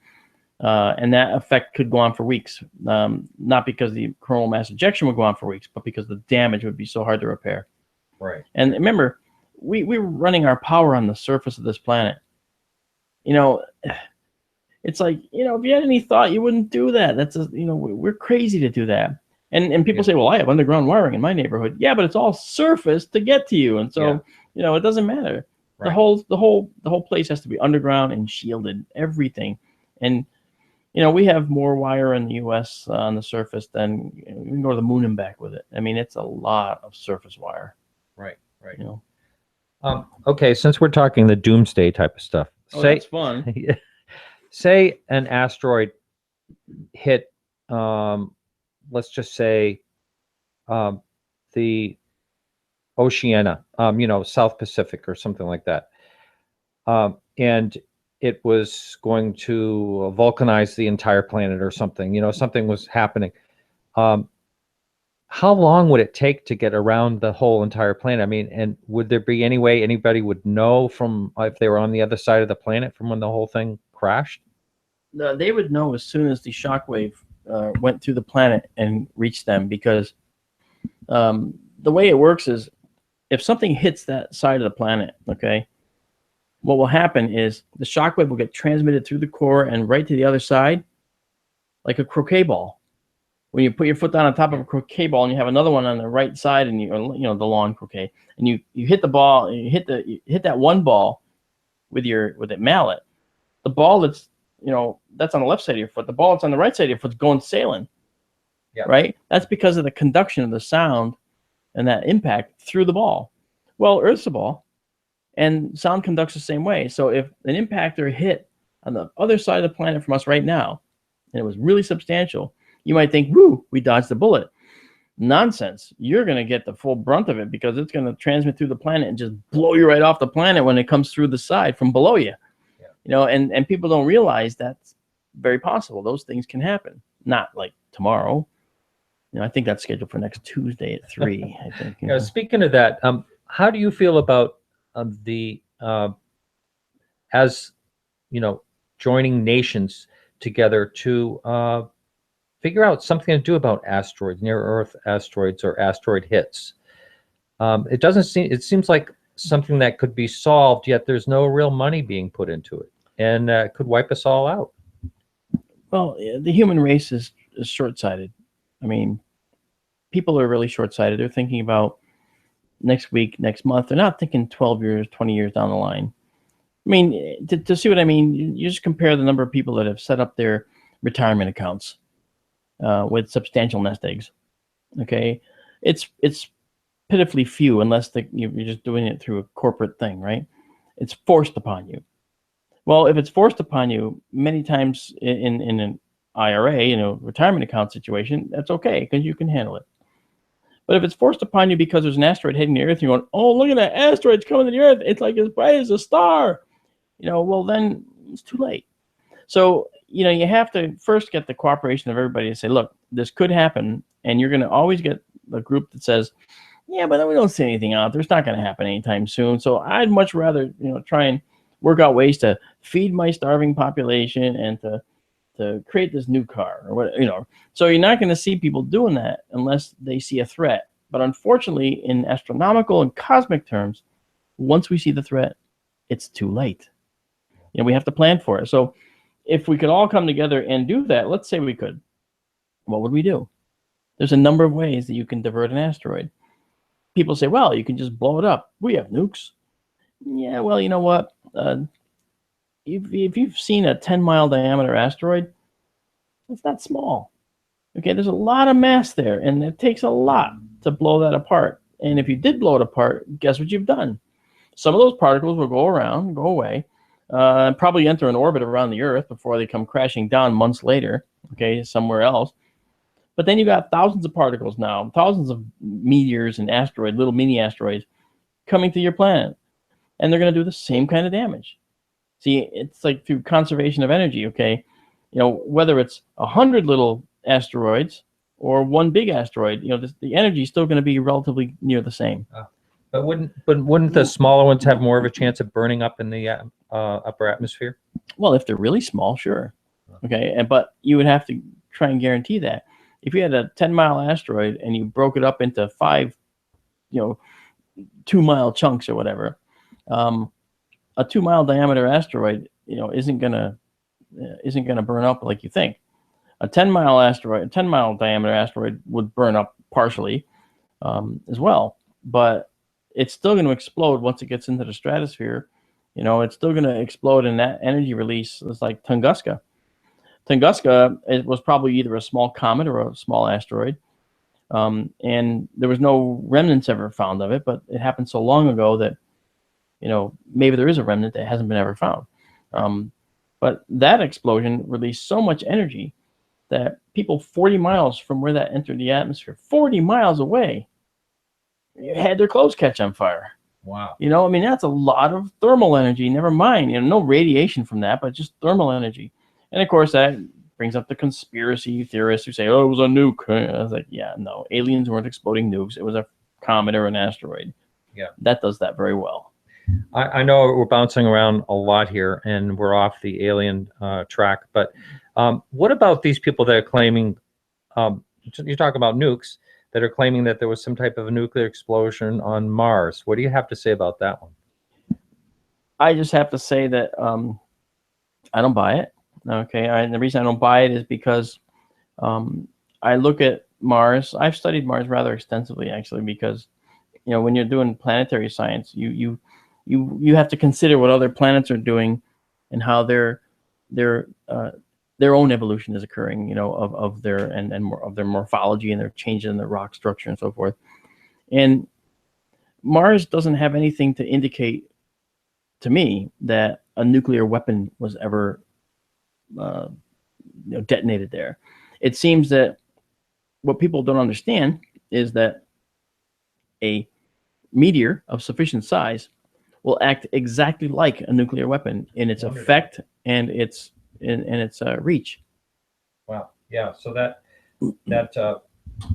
And that effect could go on for weeks. Not because the coronal mass ejection would go on for weeks, but because the damage would be so hard to repair. Right. And remember, we're running our power on the surface of this planet. It's like, if you had any thought, you wouldn't do that. That's we're crazy to do that. And people say, well, I have underground wiring in my neighborhood. Yeah, but it's all surface to get to you. And so, it doesn't matter. Right. The whole place has to be underground and shielded, everything. And, we have more wire in the U.S. On the surface than we can go to the moon and back with it. I mean, it's a lot of surface wire. Right. Okay, since we're talking the doomsday type of stuff, that's fun. Say an asteroid hit, let's just say, the Oceania, South Pacific or something like that, and it was going to vulcanize the entire planet or something. Something was happening. How long would it take to get around the whole entire planet? I mean, and would there be any way anybody would know from if they were on the other side of the planet from when the whole thing crashed? They would know as soon as the shockwave went through the planet and reached them, because the way it works is if something hits that side of the planet, okay, what will happen is the shockwave will get transmitted through the core and right to the other side, like a croquet ball. When you put your foot down on top of a croquet ball and you have another one on the right side, and the lawn croquet, and you hit the ball, and you hit that one ball with that mallet, the ball that's on the left side of your foot, the ball that's on the right side of your foot is going sailing. Yeah. Right? That's because of the conduction of the sound and that impact through the ball. Well, Earth's a ball, and sound conducts the same way. So if an impactor hit on the other side of the planet from us right now, and it was really substantial, you might think, woo, we dodged the bullet. Nonsense. You're going to get the full brunt of it because it's going to transmit through the planet and just blow you right off the planet when it comes through the side from below you. Yeah. You know, and people don't realize that's very possible. Those things can happen. Not like tomorrow. You know, I think that's scheduled for next Tuesday at 3. I think. You know, speaking of that, how do you feel about as you know, joining nations together to figure out something to do about asteroids, near Earth asteroids or asteroid hits? It seems like something that could be solved, yet there's no real money being put into it, and it could wipe us all out. Well, the human race is short-sighted. I mean, people are really short-sighted. They're thinking about next week, next month. They're not thinking 12 years, 20 years down the line. I mean, to see what I mean, you just compare the number of people that have set up their retirement accounts with substantial nest eggs. Okay, it's pitifully few unless you're just doing it through a corporate thing, right? It's forced upon you. Well, if it's forced upon you, many times in an IRA, you know, retirement account situation, that's okay because you can handle it. But if it's forced upon you because there's an asteroid hitting the Earth, and you're going, oh, look at that asteroid, it's coming to the Earth. It's like as bright as a star. You know, well, then it's too late. So, you know, you have to first get the cooperation of everybody to say, look, this could happen. And you're going to always get a group that says, yeah, but we don't see anything out there. It's not going to happen anytime soon. So I'd much rather, you know, try and work out ways to feed my starving population and to create this new car or what, you know. So you're not going to see people doing that unless they see a threat. But unfortunately, in astronomical and cosmic terms, once we see the threat, it's too late. You know, we have to plan for it. So if we could all come together and do that, let's say we could, what would we do? There's a number of ways that you can divert an asteroid. People say, well, you can just blow it up. We have nukes. Yeah, well, you know what? If you've seen a 10-mile diameter asteroid, it's not small. Okay, there's a lot of mass there, and it takes a lot to blow that apart. And if you did blow it apart, guess what you've done? Some of those particles will go around, go away, and probably enter an orbit around the Earth before they come crashing down months later, okay, somewhere else. But then you got thousands of particles now, thousands of meteors and asteroids, little mini asteroids, coming to your planet. And they're going to do the same kind of damage. See, it's like through conservation of energy, okay? You know, whether it's 100 little asteroids or one big asteroid, you know, the energy is still going to be relatively near the same. But wouldn't the smaller ones have more of a chance of burning up in the upper atmosphere? Well, if they're really small, sure. Okay, but you would have to try and guarantee that. If you had a 10-mile asteroid and you broke it up into 5, you know, 2-mile chunks or whatever, a 2-mile diameter asteroid, you know, isn't gonna burn up like you think. A 10-mile diameter asteroid would burn up partially as well, but it's still going to explode once it gets into the stratosphere. You know, it's still going to explode, and that energy release is like Tunguska. Tunguska, it was probably either a small comet or a small asteroid, and there was no remnants ever found of it, but it happened so long ago that, you know, maybe there is a remnant that hasn't been ever found. But that explosion released so much energy that people 40 miles from where that entered the atmosphere, 40 miles away, had their clothes catch on fire. Wow. You know, I mean, that's a lot of thermal energy. Never mind, you know, no radiation from that, but just thermal energy. And of course, that brings up the conspiracy theorists who say, oh, it was a nuke. I was like, yeah, no, aliens weren't exploding nukes. It was a comet or an asteroid. Yeah. That does that very well. I know we're bouncing around a lot here and we're off the alien track, but what about these people that are claiming, you talk about nukes, that are claiming that there was some type of a nuclear explosion on Mars? What do you have to say about that one? I just have to say that I don't buy it. Okay, and the reason I don't buy it is because I look at Mars. I've studied Mars rather extensively, actually, because, you know, when you're doing planetary science, you have to consider what other planets are doing and how their own evolution is occurring, you know, of their of their morphology and their changes in their rock structure and so forth. And Mars doesn't have anything to indicate to me that a nuclear weapon was ever detonated there. It seems that what people don't understand is that a meteor of sufficient size will act exactly like a nuclear weapon in its effect and its reach. Wow. Yeah. So that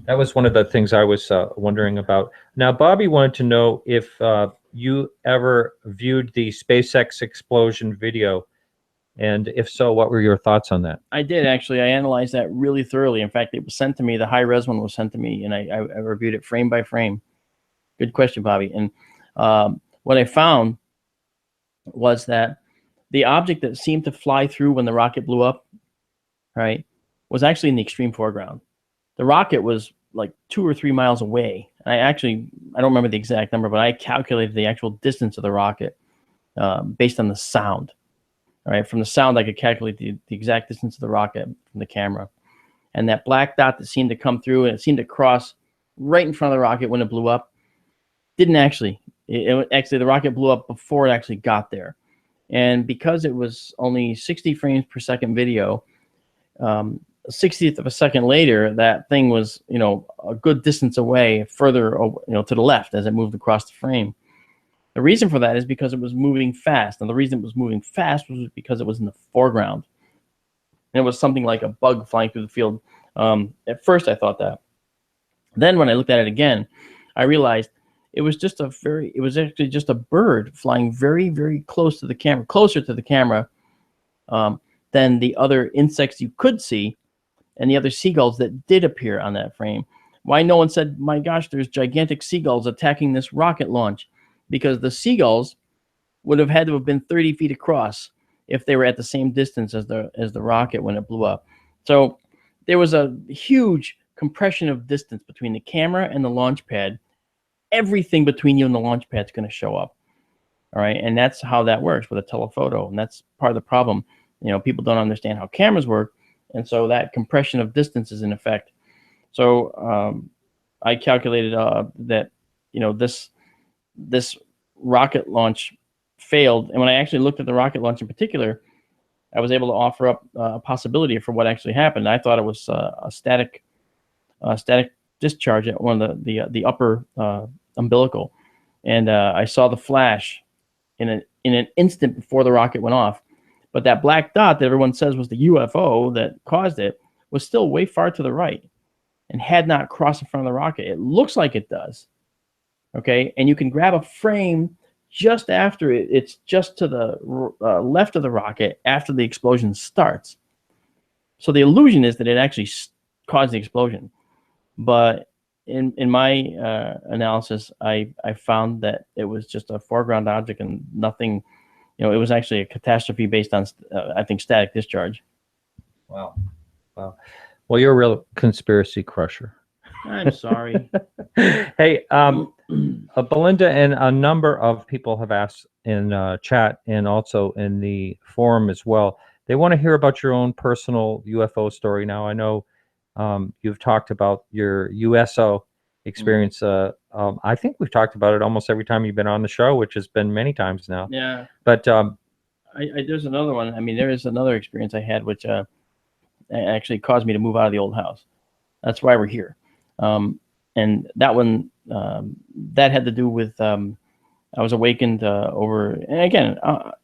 was one of the things I was wondering about. Now, Bobby wanted to know if you ever viewed the SpaceX explosion video, and if so, what were your thoughts on that? I did, actually. I analyzed that really thoroughly. In fact, it was sent to me. The high-res one was sent to me, and I reviewed it frame by frame. Good question, Bobby. And what I found was that the object that seemed to fly through when the rocket blew up, right, was actually in the extreme foreground. The rocket was like 2 or 3 miles away. I don't remember the exact number, but I calculated the actual distance of the rocket based on the sound. All right, from the sound, I could calculate the exact distance of the rocket from the camera. And that black dot that seemed to come through, and it seemed to cross right in front of the rocket when it blew up, didn't actually. Actually, the rocket blew up before it actually got there. And because it was only 60 frames per second video, 60th of a second later, that thing was, a good distance away, further, to the left as it moved across the frame. The reason for that is because it was moving fast. And the reason it was moving fast was because it was in the foreground. And it was something like a bug flying through the field. At first, I thought that. Then when I looked at it again, I realized it was actually just a bird flying very, very close to the camera, closer to the camera than the other insects you could see and the other seagulls that did appear on that frame. Why no one said, my gosh, there's gigantic seagulls attacking this rocket launch? Because the seagulls would have had to have been 30 feet across if they were at the same distance as the rocket when it blew up. So there was a huge compression of distance between the camera and the launch pad. Everything between you and the launch pad is going to show up. All right, and that's how that works with a telephoto, and that's part of the problem. People don't understand how cameras work, and so that compression of distance is in effect. So I calculated that this rocket launch failed, and when I actually looked at the rocket launch in particular, I was able to offer up a possibility for what actually happened. I thought it was a static discharge at one of the upper umbilical, and I saw the flash in an instant before the rocket went off. But that black dot that everyone says was the UFO that caused it was still way far to the right and had not crossed in front of the rocket. It looks like it does. Okay, and you can grab a frame just after it. It's just to the left of the rocket after the explosion starts. So the illusion is that it actually caused the explosion. But in my analysis, I found that it was just a foreground object and nothing. It was actually a catastrophe based on, I think, static discharge. Wow. Well, you're a real conspiracy crusher. I'm sorry. Hey, Belinda and a number of people have asked in chat and also in the forum as well. They want to hear about your own personal UFO story. Now, I know you've talked about your USO experience. I think we've talked about it almost every time you've been on the show, which has been many times now. Yeah. But there's another one. I mean, there is another experience I had, which actually caused me to move out of the old house. That's why we're here. And that one, that had to do with, I was awakened over, and again,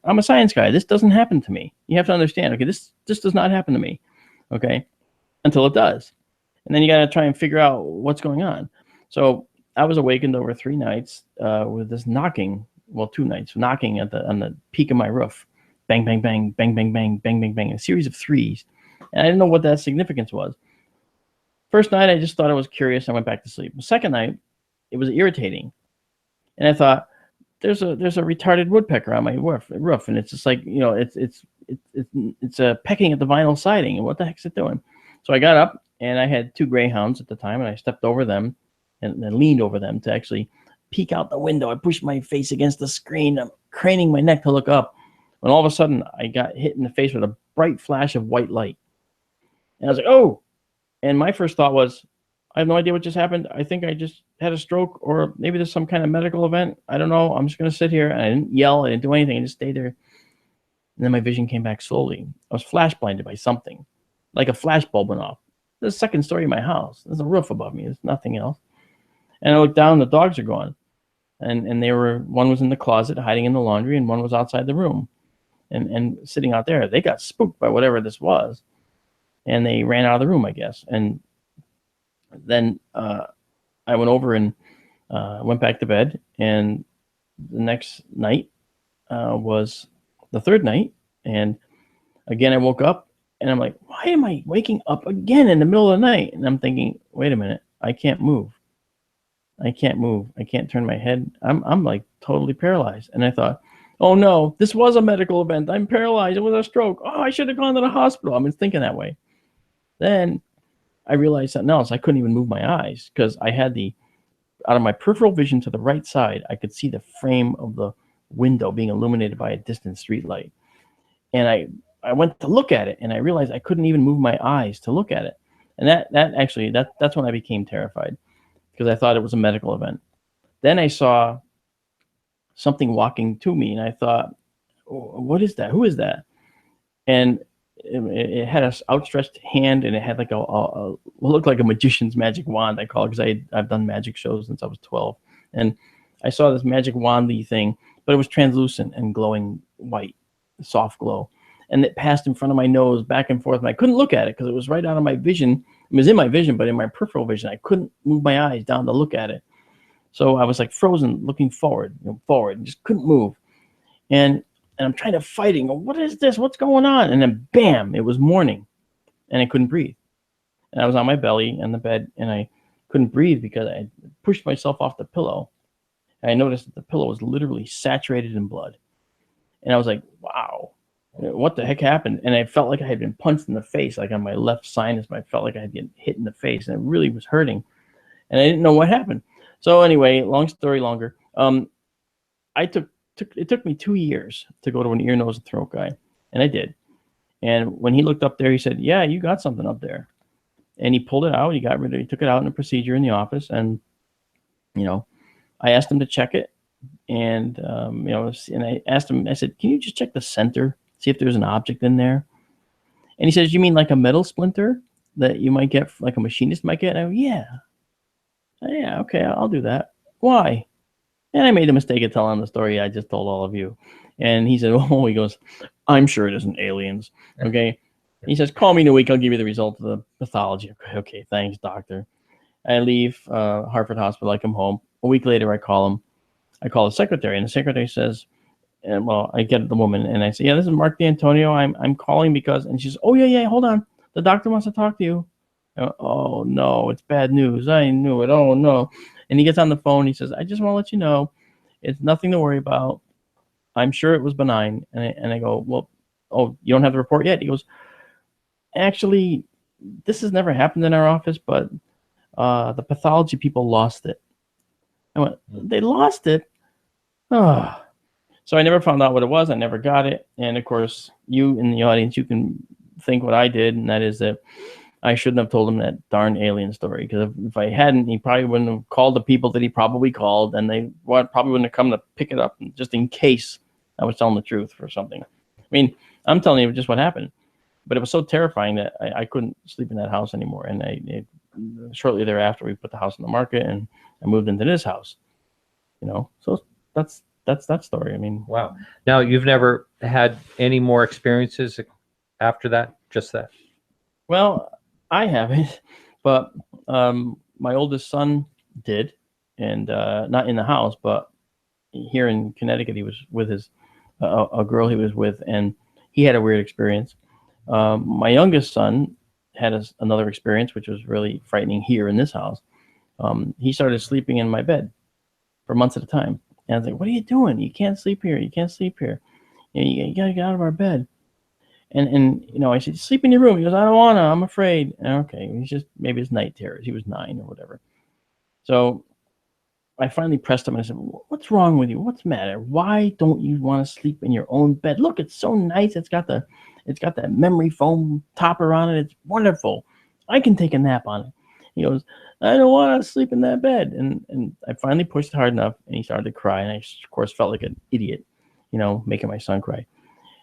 I'm a science guy. This doesn't happen to me. You have to understand, okay, this does not happen to me, okay, until it does. And then you got to try and figure out what's going on. So I was awakened over 3 nights with this knocking, well, 2 nights, knocking on the peak of my roof. Bang, bang, bang, bang, bang, bang, bang, bang, bang, a series of 3s. And I didn't know what that significance was. First night, I just thought I was curious. I went back to sleep. The second night, it was irritating. And I thought, there's a retarded woodpecker on my roof. And it's just like, it's pecking at the vinyl siding. And what the heck's it doing? So I got up, and I had 2 greyhounds at the time, and I stepped over them and then leaned over them to actually peek out the window. I pushed my face against the screen. I'm craning my neck to look up. When all of a sudden, I got hit in the face with a bright flash of white light. And I was like, oh! And my first thought was, I have no idea what just happened. I think I just had a stroke, or maybe there's some kind of medical event. I don't know. I'm just going to sit here. And I didn't yell. I didn't do anything. I just stayed there. And then my vision came back slowly. I was flash blinded by something, like a flash bulb went off. There's the second story of my house. There's a roof above me. There's nothing else. And I looked down, the dogs are gone. And they were, one was in the closet hiding in the laundry, and one was outside the room and sitting out there. They got spooked by whatever this was, and they ran out of the room, I guess. And then I went over and went back to bed, and the next night was the third night, and again I woke up, and I'm like, why am I waking up again in the middle of the night? And I'm thinking, wait a minute, I can't move. I can't move. I can't turn my head. I'm like totally paralyzed. And I thought, oh no, this was a medical event. I'm paralyzed. It was a stroke. Oh, I should have gone to the hospital. I was thinking that way. Then I realized something else. I couldn't even move my eyes because I had out of my peripheral vision to the right side, I could see the frame of the window being illuminated by a distant street light. And I went to look at it, and I realized I couldn't even move my eyes to look at it. And that's when I became terrified, because I thought it was a medical event. Then I saw something walking to me, and I thought, what is that? Who is that? And it had an outstretched hand, and it had like what looked like a magician's magic wand, I call it, because I've done magic shows since I was 12. And I saw this magic wandy thing, but it was translucent and glowing white, soft glow. And it passed in front of my nose back and forth, and I couldn't look at it because it was right out of my vision. It was in my vision, but in my peripheral vision, I couldn't move my eyes down to look at it. So I was like frozen, looking forward, and just couldn't move. And I'm trying to fight it. What is this? What's going on? And then bam, it was morning, and I couldn't breathe. And I was on my belly in the bed, and I couldn't breathe because I pushed myself off the pillow. And I noticed that the pillow was literally saturated in blood. And I was like, wow, what the heck happened? And I felt like I had been punched in the face, like on my left sinus. I felt like I had been hit in the face, and it really was hurting. And I didn't know what happened. So anyway, long story longer. It took me 2 years to go to an ear, nose, and throat guy, and I did. And when he looked up there, he said, "Yeah, you got something up there." And he pulled it out. He took it out in a procedure in the office, and I asked him to check it, and and I asked him. I said, "Can you just check the center, see if there's an object in there?" And he says, "You mean like a metal splinter that you might get, like a machinist might get?" And I go, "Yeah, okay, I'll do that." "Why?" And I made the mistake of telling him the story I just told all of you. And he said, "Oh," he goes, "I'm sure it isn't aliens." Okay. He says, "Call me in a week. I'll give you the result of the pathology." Okay, thanks, doctor. I leave Hartford Hospital. I come home. A week later, I call him. I call the secretary, and the secretary says, I get the woman, and I say, "Yeah, this is Marc D'Antonio. I'm calling because," and she says, "Oh, yeah, hold on. The doctor wants to talk to you." Oh, no, it's bad news. I knew it. Oh, no. And he gets on the phone. He says, "I just want to let you know, it's nothing to worry about. I'm sure it was benign." And I go, "Well, oh, you don't have the report yet?" He goes, "Actually, this has never happened in our office, but the pathology people lost it." I went, "They lost it?" Oh. So I never found out what it was. I never got it. And of course, you in the audience, you can think what I did, and that is that I shouldn't have told him that darn alien story, because if I hadn't, he probably wouldn't have called the people that he probably called, and they probably wouldn't have come to pick it up just in case I was telling the truth for something. I mean, I'm telling you just what happened, but it was so terrifying that I couldn't sleep in that house anymore. And shortly thereafter, we put the house on the market, and I moved into this house. So that's that story. I mean, wow. Now, you've never had any more experiences after that? Just that? Well, I haven't, but my oldest son did, and not in the house, but here in Connecticut, he was with a girl he was with, and he had a weird experience. My youngest son had another experience, which was really frightening here in this house. He started sleeping in my bed for months at a time. And I was like, "What are you doing? You can't sleep here. You can't sleep here. You got to get out of our bed." And I said, "Sleep in your room." He goes, "I don't want to. I'm afraid." And okay, maybe it's night terrors. He was 9 or whatever. So I finally pressed him and I said, "What's wrong with you? What's the matter? Why don't you want to sleep in your own bed? Look, it's so nice. It's got that memory foam topper on it. It's wonderful. I can take a nap on it." He goes, "I don't want to sleep in that bed." And I finally pushed hard enough, and he started to cry. And I, of course, felt like an idiot, making my son cry.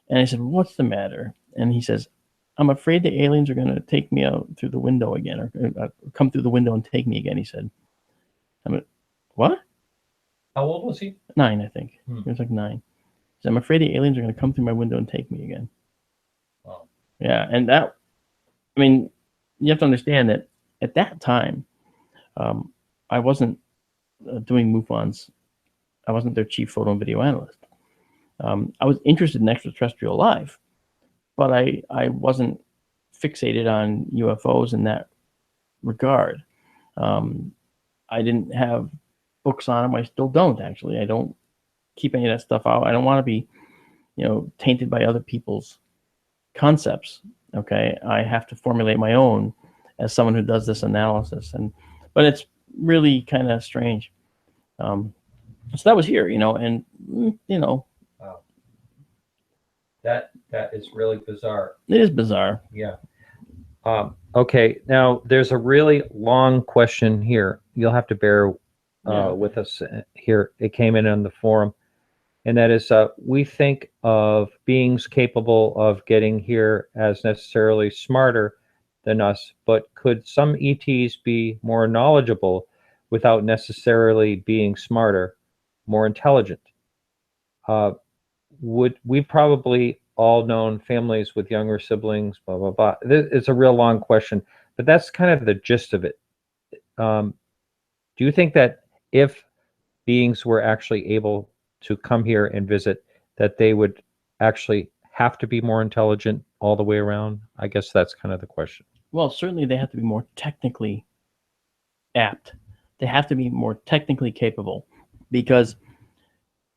And I said, "What's the matter?" And he says, "I'm afraid the aliens are going to take me out through the window again, or come through the window and take me again," he said. I mean, what? How old was he? 9, I think. Hmm. He was like 9. He said, I'm afraid the aliens are going to come through my window and take me again. Wow. Yeah, and that, I mean, you have to understand that at that time, I wasn't doing MUFONs. I wasn't their chief photo and video analyst. I was interested in extraterrestrial life, but I wasn't fixated on UFOs in that regard. I didn't have books on them. I still don't, actually. I don't keep any of that stuff out. I don't want to be, tainted by other people's concepts. Okay, I have to formulate my own as someone who does this analysis, but it's really kind of strange. So that was here, and Wow. That is really bizarre. it is bizarre. Yeah. Okay. Now there's a really long question here. You'll have to bear with us here. It came in on the forum, and that is, we think of beings capable of getting here as necessarily smarter than us, but could some ETs be more knowledgeable without necessarily being smarter, more intelligent? We've probably all known families with younger siblings, blah, blah, blah. It's a real long question, but that's kind of the gist of it. Do you think that if beings were actually able to come here and visit, that they would actually have to be more intelligent all the way around? I guess that's kind of the question. Well, certainly they have to be more technically apt. They have to be more technically capable, because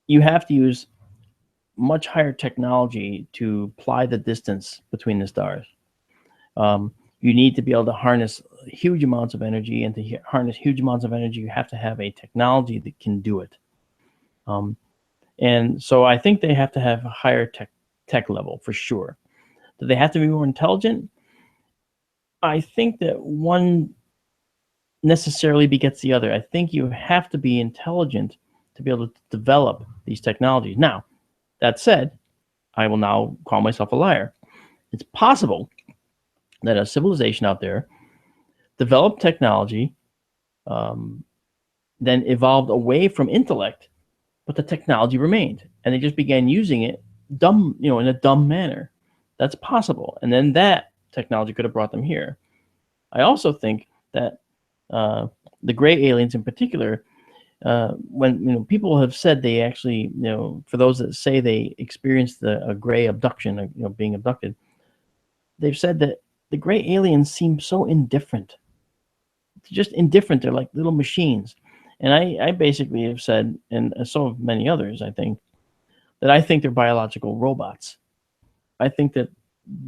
you have to use much higher technology to ply the distance between the stars. You need to be able to harness huge amounts of energy, and to harness huge amounts of energy, you have to have a technology that can do it. And so I think they have to have a higher tech level for sure. Do they have to be more intelligent? I think that one necessarily begets the other. I think you have to be intelligent to be able to develop these technologies. Now, that said, I will now call myself a liar. It's possible that a civilization out there developed technology, then evolved away from intellect, but the technology remained, and they just began using it in a dumb manner. That's possible, and then that technology could have brought them here. I also think that the gray aliens, in particular, when people have said they actually, for those that say they experienced a gray abduction, being abducted, they've said that the gray aliens seem so indifferent. Just indifferent. They're like little machines. And I basically have said, and so have many others, I think they're biological robots. I think that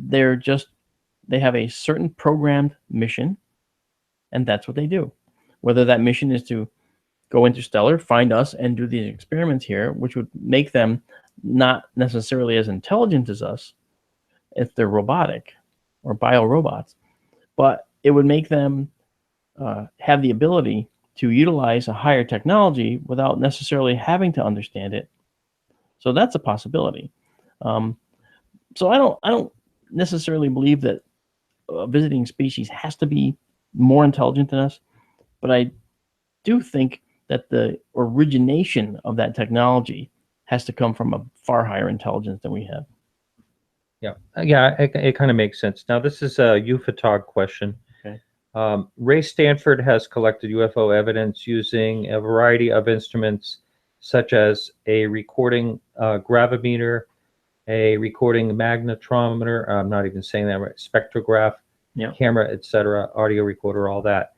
they have a certain programmed mission, and that's what they do. Whether that mission is to go interstellar, find us, and do these experiments here, which would make them not necessarily as intelligent as us if they're robotic or biorobots, but it would make them have the ability to utilize a higher technology without necessarily having to understand it. So that's a possibility. So I don't necessarily believe that a visiting species has to be more intelligent than us, but I do think that the origination of that technology has to come from a far higher intelligence than we have. Yeah, it kind of makes sense. Now, this is a UFOTOG question. Okay. Ray Stanford has collected UFO evidence using a variety of instruments, such as a recording gravimeter, a recording magnetometer, I'm not even saying that right, spectrograph, camera, etc., audio recorder, all that,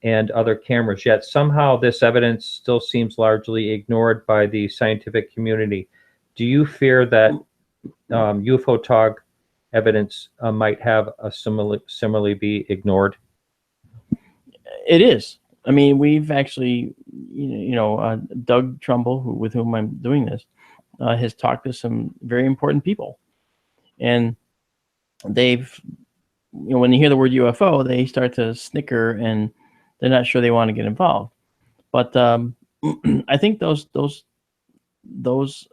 and other cameras. Yet somehow this evidence still seems largely ignored by the scientific community. Do you fear that UFOTOG evidence might have a similarly be ignored? It is. I mean, we've actually, Doug Trumbull, with whom I'm doing this, has talked to some very important people, and they've, when they hear the word UFO, they start to snicker, and they're not sure they want to get involved. But I think those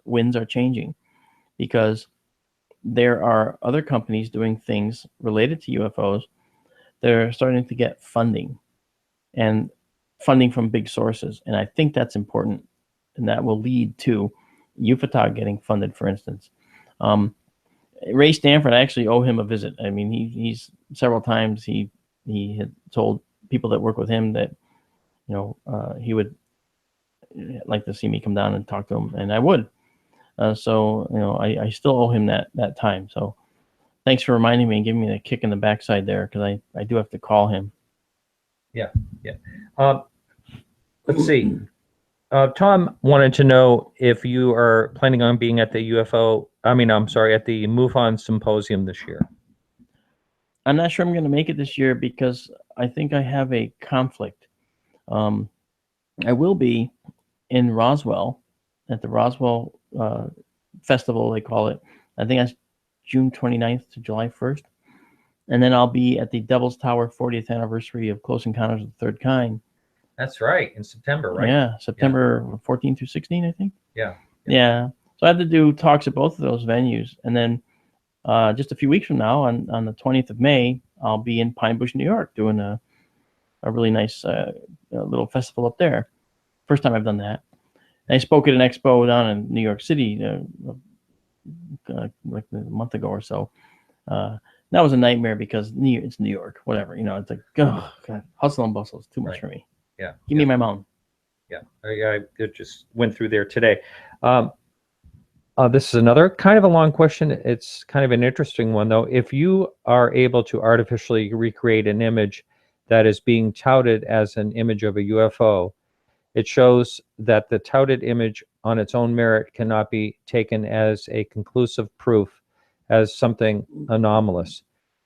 winds are changing, because there are other companies doing things related to UFOs. They're starting to get funding, and funding from big sources. And I think that's important, and that will lead to UFOTOG getting funded, for instance. Ray Stanford, I actually owe him a visit. I mean, he's several times he had told people that work with him that, he would like to see me come down and talk to him, and I would. So I still owe him that time. So thanks for reminding me and giving me the kick in the backside there, because I do have to call him. Yeah. Let's see. Tom wanted to know if you are planning on being at the at the MUFON symposium this year. I'm not sure I'm going to make it this year because I think I have a conflict. I will be in Roswell at the Roswell Festival, they call it. I think that's June 29th to July 1st. And then I'll be at the Devil's Tower 40th anniversary of Close Encounters of the Third Kind. That's right, in September, right? Yeah, September 14 through 16, I think. Yeah. So I have to do talks at both of those venues. And then just a few weeks from now, on the 20th of May, I'll be in Pine Bush, New York, doing a really nice little festival up there. First time I've done that. And I spoke at an expo down in New York City like a month ago or so. That was a nightmare because it's New York, whatever. It's like, oh, God, hustle and bustle is too much for me. Yeah. Give me my mountain. Yeah. I just went through there today. This is another kind of a long question. It's kind of an interesting one, though. If you are able to artificially recreate an image that is being touted as an image of a UFO, it shows that the touted image on its own merit cannot be taken as a conclusive proof as something anomalous.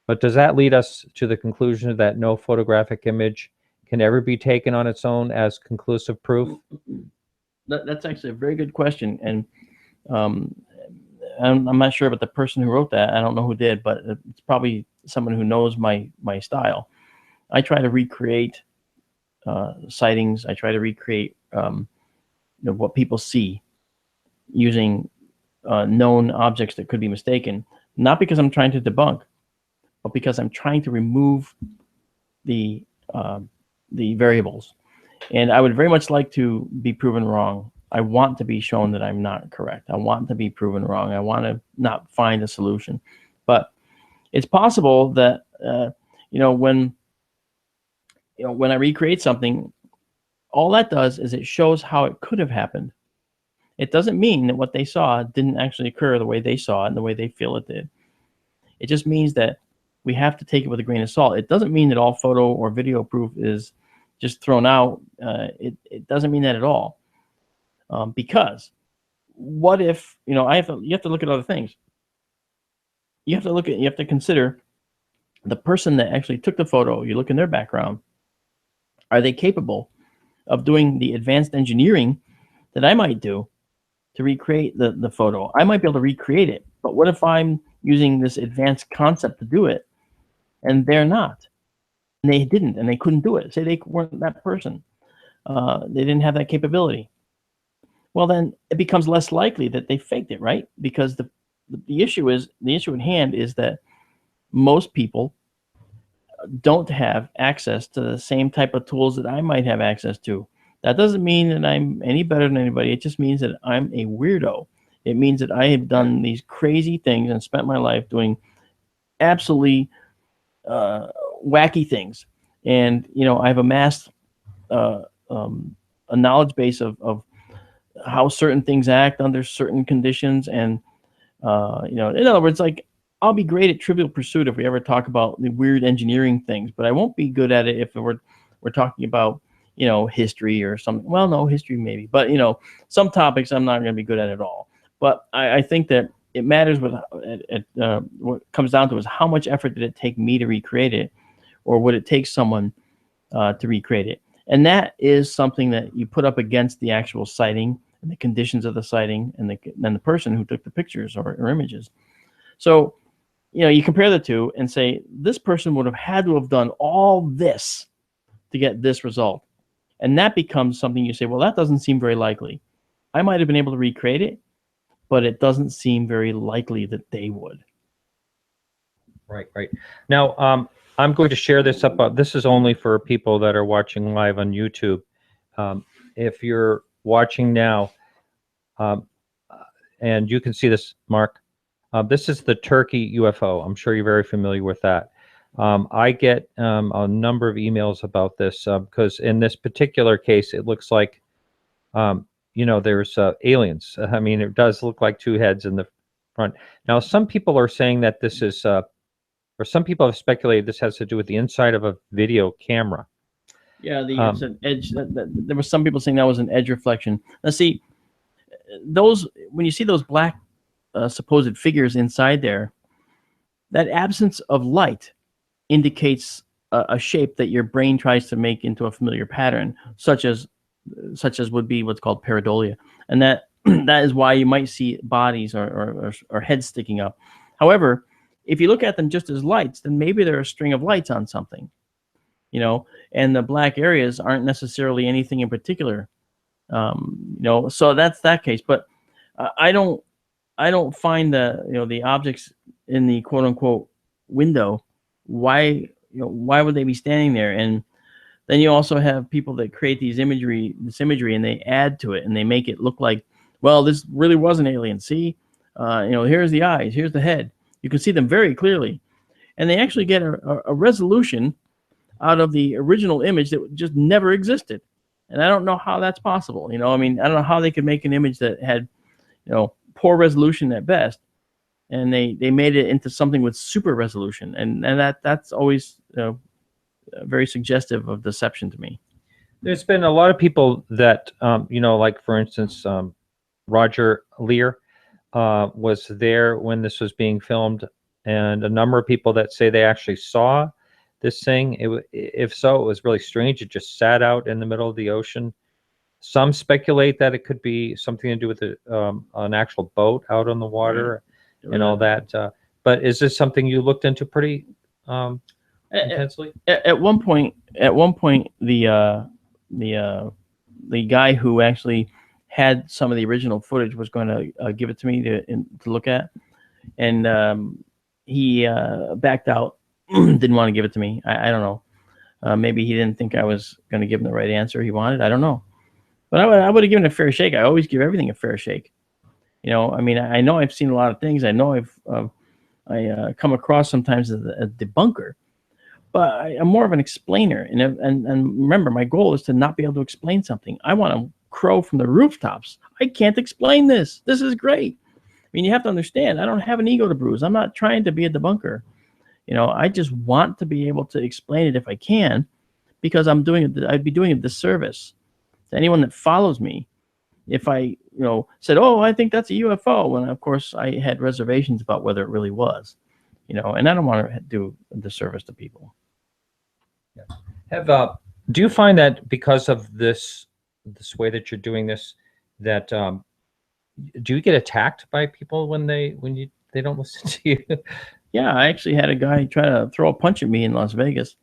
But does that lead us to the conclusion that no photographic image can ever be taken on its own as conclusive proof? That's actually a very good question. And I'm not sure about the person who wrote that. I don't know who did, but it's probably someone who knows my style. I try to recreate sightings. I try to recreate what people see using known objects that could be mistaken, not because I'm trying to debunk, but because I'm trying to remove the variables. And I would very much like to be proven wrong. I want to be shown that I'm not correct. I want to be proven wrong. I want to not find a solution. But it's possible that when I recreate something, all that does is it shows how it could have happened. It doesn't mean that what they saw didn't actually occur the way they saw it and the way they feel it did. It just means that we have to take it with a grain of salt. It doesn't mean that all photo or video proof is just thrown out. It doesn't mean that at all. Because what if, you have to look at other things. You have to consider the person that actually took the photo. You look in their background. Are they capable of doing the advanced engineering that I might do to recreate the photo? I might be able to recreate it, but what if I'm using this advanced concept to do it and they're not? And they didn't, and they couldn't do it. Say they weren't that person. They didn't have that capability. Well, then it becomes less likely that they faked it, right? Because the issue at hand is that most people don't have access to the same type of tools that I might have access to. That doesn't mean that I'm any better than anybody. It just means that I'm a weirdo. It means that I have done these crazy things and spent my life doing absolutely wacky things. And, I've amassed a knowledge base of how certain things act under certain conditions. And, in other words, like, I'll be great at Trivial Pursuit if we ever talk about the weird engineering things, but I won't be good at it if we're talking about, history or something. Well, no, history maybe, but, some topics I'm not going to be good at all. But I think that it matters what comes down to is how much effort did it take me to recreate it, or would it take someone to recreate it? And that is something that you put up against the actual sighting and the conditions of the sighting and the person who took the pictures or images. So, you compare the two and say, this person would have had to have done all this to get this result. And that becomes something you say, well, that doesn't seem very likely. I might have been able to recreate it, but it doesn't seem very likely that they would. Right. Now, I'm going to share this up. This is only for people that are watching live on YouTube. If you're watching now, and you can see this, Mark, this is the Turkey UFO. I'm sure you're very familiar with that. I get a number of emails about this because in this particular case, it looks like, there's aliens. I mean, it does look like two heads in the front. Now, some people are saying that this is, or some people have speculated this has to do with the inside of a video camera. Yeah, it's an edge. There were some people saying that was an edge reflection. Now, see, when you see those black supposed figures inside there, that absence of light indicates a shape that your brain tries to make into a familiar pattern, such as would be what's called pareidolia, and that is why you might see bodies or heads sticking up. However, if you look at them just as lights, then maybe they're a string of lights on something, and the black areas aren't necessarily anything in particular, So that's that case. But I don't find the objects in the quote unquote window. Why would they be standing there? And then you also have people that create this imagery, and they add to it, and they make it look like, well, this really was an alien. See, here's the eyes, here's the head. You can see them very clearly, and they actually get a resolution out of the original image that just never existed. And I don't know how that's possible. I don't know how they could make an image that had, poor resolution at best, and they made it into something with super resolution, and that's always very suggestive of deception to me. There's been a lot of people that, like for instance, Roger Lear was there when this was being filmed, and a number of people that say they actually saw this thing. If so, it was really strange. It just sat out in the middle of the ocean. Some speculate that it could be something to do with an actual boat out on the water, and all that. But is this something you looked into pretty intensely? At one point, the guy who actually had some of the original footage was going to give it to me to look at, and he backed out. Didn't want to give it to me. I don't know. Maybe he didn't think I was going to give him the right answer he wanted. I don't know. But I would have given it a fair shake. I always give everything a fair shake. I know I've seen a lot of things. I know I come across sometimes as a debunker, but I'm more of an explainer. And remember, my goal is to not be able to explain something. I want to crow from the rooftops. I can't explain this. This is great. You have to understand, I don't have an ego to bruise. I'm not trying to be a debunker. I just want to be able to explain it if I can, because I'd be doing a disservice to anyone that follows me if I, said, oh, I think that's a UFO, when of course I had reservations about whether it really was, and I don't want to do a disservice to people. Yeah. Do you find that because of this way that you're doing this, that do you get attacked by people when they don't listen to you? Yeah, I actually had a guy try to throw a punch at me in Las Vegas.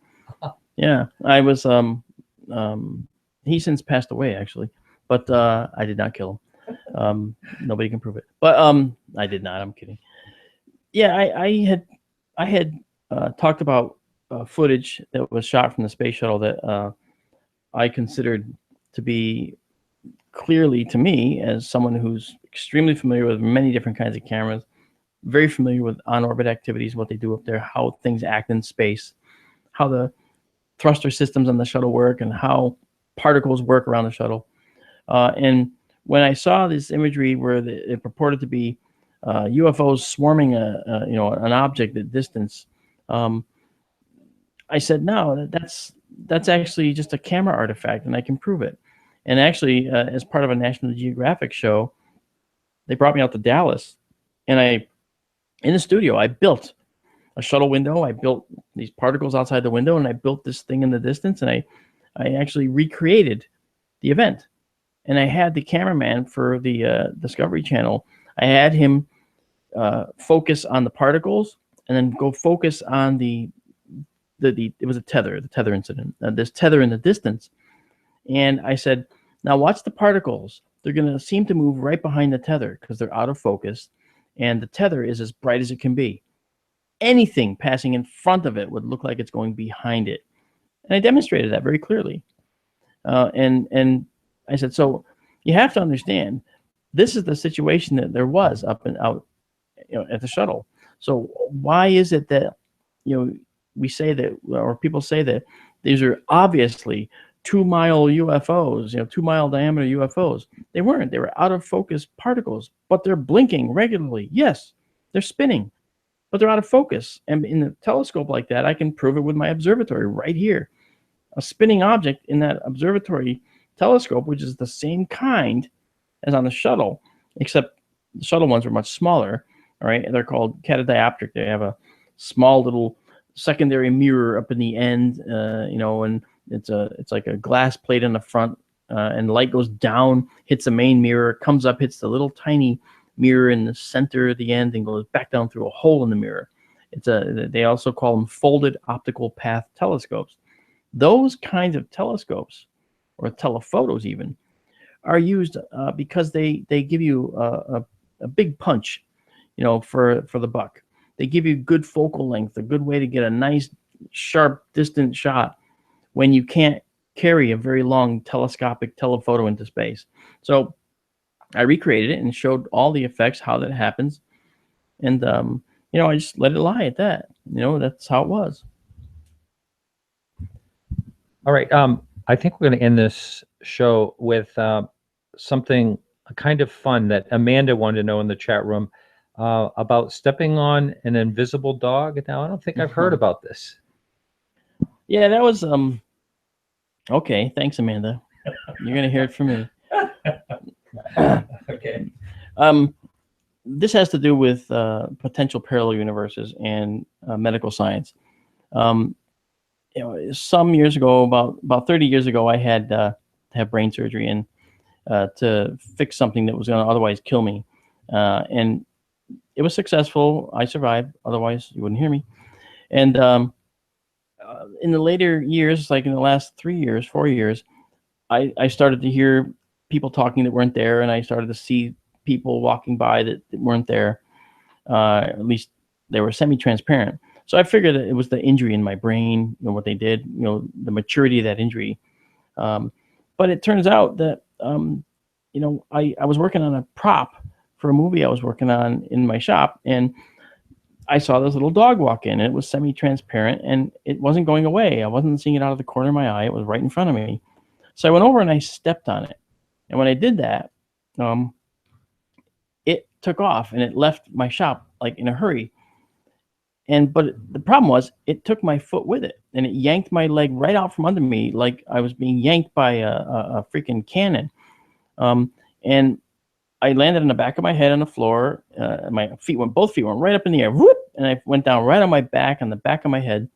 Yeah, I was he since passed away actually, but I did not kill him. Nobody can prove it, but I did not. I'm kidding. Yeah, I had talked about footage that was shot from the space shuttle that I considered to be clearly, to me, as someone who's extremely familiar with many different kinds of cameras, very familiar with on-orbit activities, what they do up there, how things act in space, how the thruster systems on the shuttle work, and how particles work around the shuttle. And when I saw this imagery where it purported to be UFOs swarming an object at distance, I said, no, that's actually just a camera artifact, and I can prove it. And actually, as part of a National Geographic show, they brought me out to Dallas, and in the studio, I built a shuttle window. I built these particles outside the window, and I built this thing in the distance, and I actually recreated the event. And I had the cameraman for the Discovery Channel, I had him focus on the particles and then go focus on it was the tether incident, this tether in the distance. And I said, now watch the particles. They're going to seem to move right behind the tether because they're out of focus. And the tether is as bright as it can be. anything passing in front of it would look like it's going behind it. And I demonstrated that very clearly. And I said, so you have to understand, this is the situation that there was up and out, at the shuttle. So why is it that, we say that, or people say that these are obviously 2-mile UFOs, 2-mile diameter UFOs? They weren't. They were out of focus particles, but they're blinking regularly. Yes, they're spinning, but they're out of focus. And in a telescope like that, I can prove it with my observatory right here. A spinning object in that observatory telescope, which is the same kind as on the shuttle, except the shuttle ones are much smaller. All right, and they're called catadioptric. They have a small little secondary mirror up in the end, and it's like a glass plate in the front, and the light goes down, hits the main mirror, comes up, hits the little tiny mirror in the center of the end, and goes back down through a hole in the mirror. They also call them folded optical path telescopes. Those kinds of telescopes, or telephotos even, are used because they give you a big punch, for the buck. They give you good focal length, a good way to get a nice, sharp, distant shot when you can't carry a very long telescopic telephoto into space. So I recreated it and showed all the effects, how that happens. And, I just let it lie at that. That's how it was. All right. I think we're going to end this show with something kind of fun that Amanda wanted to know in the chat room about stepping on an invisible dog. Now, I don't think I've heard about this. Yeah, that was okay. Thanks, Amanda. You're going to hear it from me. Okay. This has to do with potential parallel universes and medical science. Some years ago, about 30 years ago, I had to have brain surgery and to fix something that was going to otherwise kill me. And it was successful. I survived. Otherwise, you wouldn't hear me. And in the later years, like in the last 3 years, 4 years, I started to hear people talking that weren't there, and I started to see people walking by that weren't there. At least they were semi-transparent. So I figured that it was the injury in my brain, what they did, the maturity of that injury. But it turns out that, I was working on a prop for a movie I was working on in my shop, and I saw this little dog walk in, and it was semi-transparent, and it wasn't going away. I wasn't seeing it out of the corner of my eye. It was right in front of me. So I went over and I stepped on it. And when I did that, it took off, and it left my shop like in a hurry. But the problem was, it took my foot with it, and it yanked my leg right out from under me, like I was being yanked by a freaking cannon. And I landed on the back of my head on the floor. Both feet went right up in the air, whoop, and I went down right on my back, on the back of my head.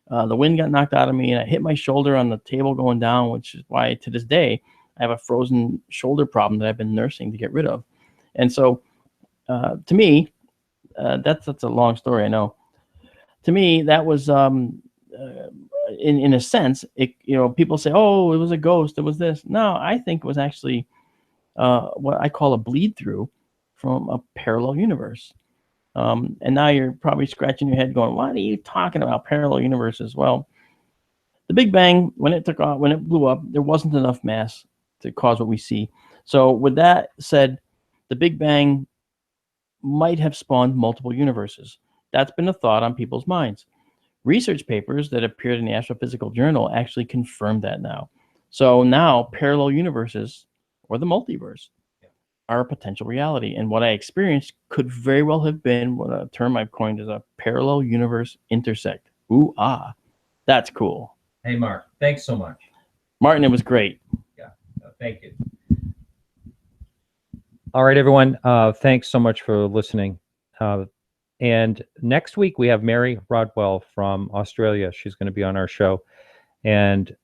The wind got knocked out of me, and I hit my shoulder on the table going down, which is why to this day I have a frozen shoulder problem that I've been nursing to get rid of. And so, to me, that's a long story, I know. To me, that was, in a sense, people say, oh, it was a ghost, it was this. No, I think it was actually what I call a bleed through from a parallel universe. And now you're probably scratching your head going, what are you talking about, parallel universes? Well, the Big Bang, when it took off, when it blew up, there wasn't enough mass to cause what we see. So with that said, the Big Bang might have spawned multiple universes. That's been a thought on people's minds. Research papers that appeared in the Astrophysical Journal actually confirmed that now. So now parallel universes, or the multiverse, are a potential reality. And what I experienced could very well have been what a term I've coined as a parallel universe intersect. Ooh, ah, that's cool. Hey, Mark, thanks so much. Martin, it was great. Yeah, thank you. All right, everyone. Thanks so much for listening. And next week, we have Mary Rodwell from Australia. She's going to be on our show. And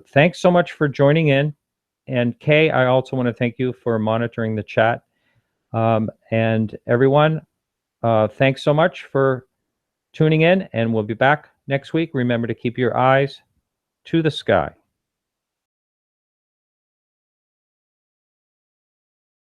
thanks so much for joining in. And Kay, I also want to thank you for monitoring the chat. And everyone, thanks so much for tuning in. And we'll be back next week. Remember to keep your eyes to the sky.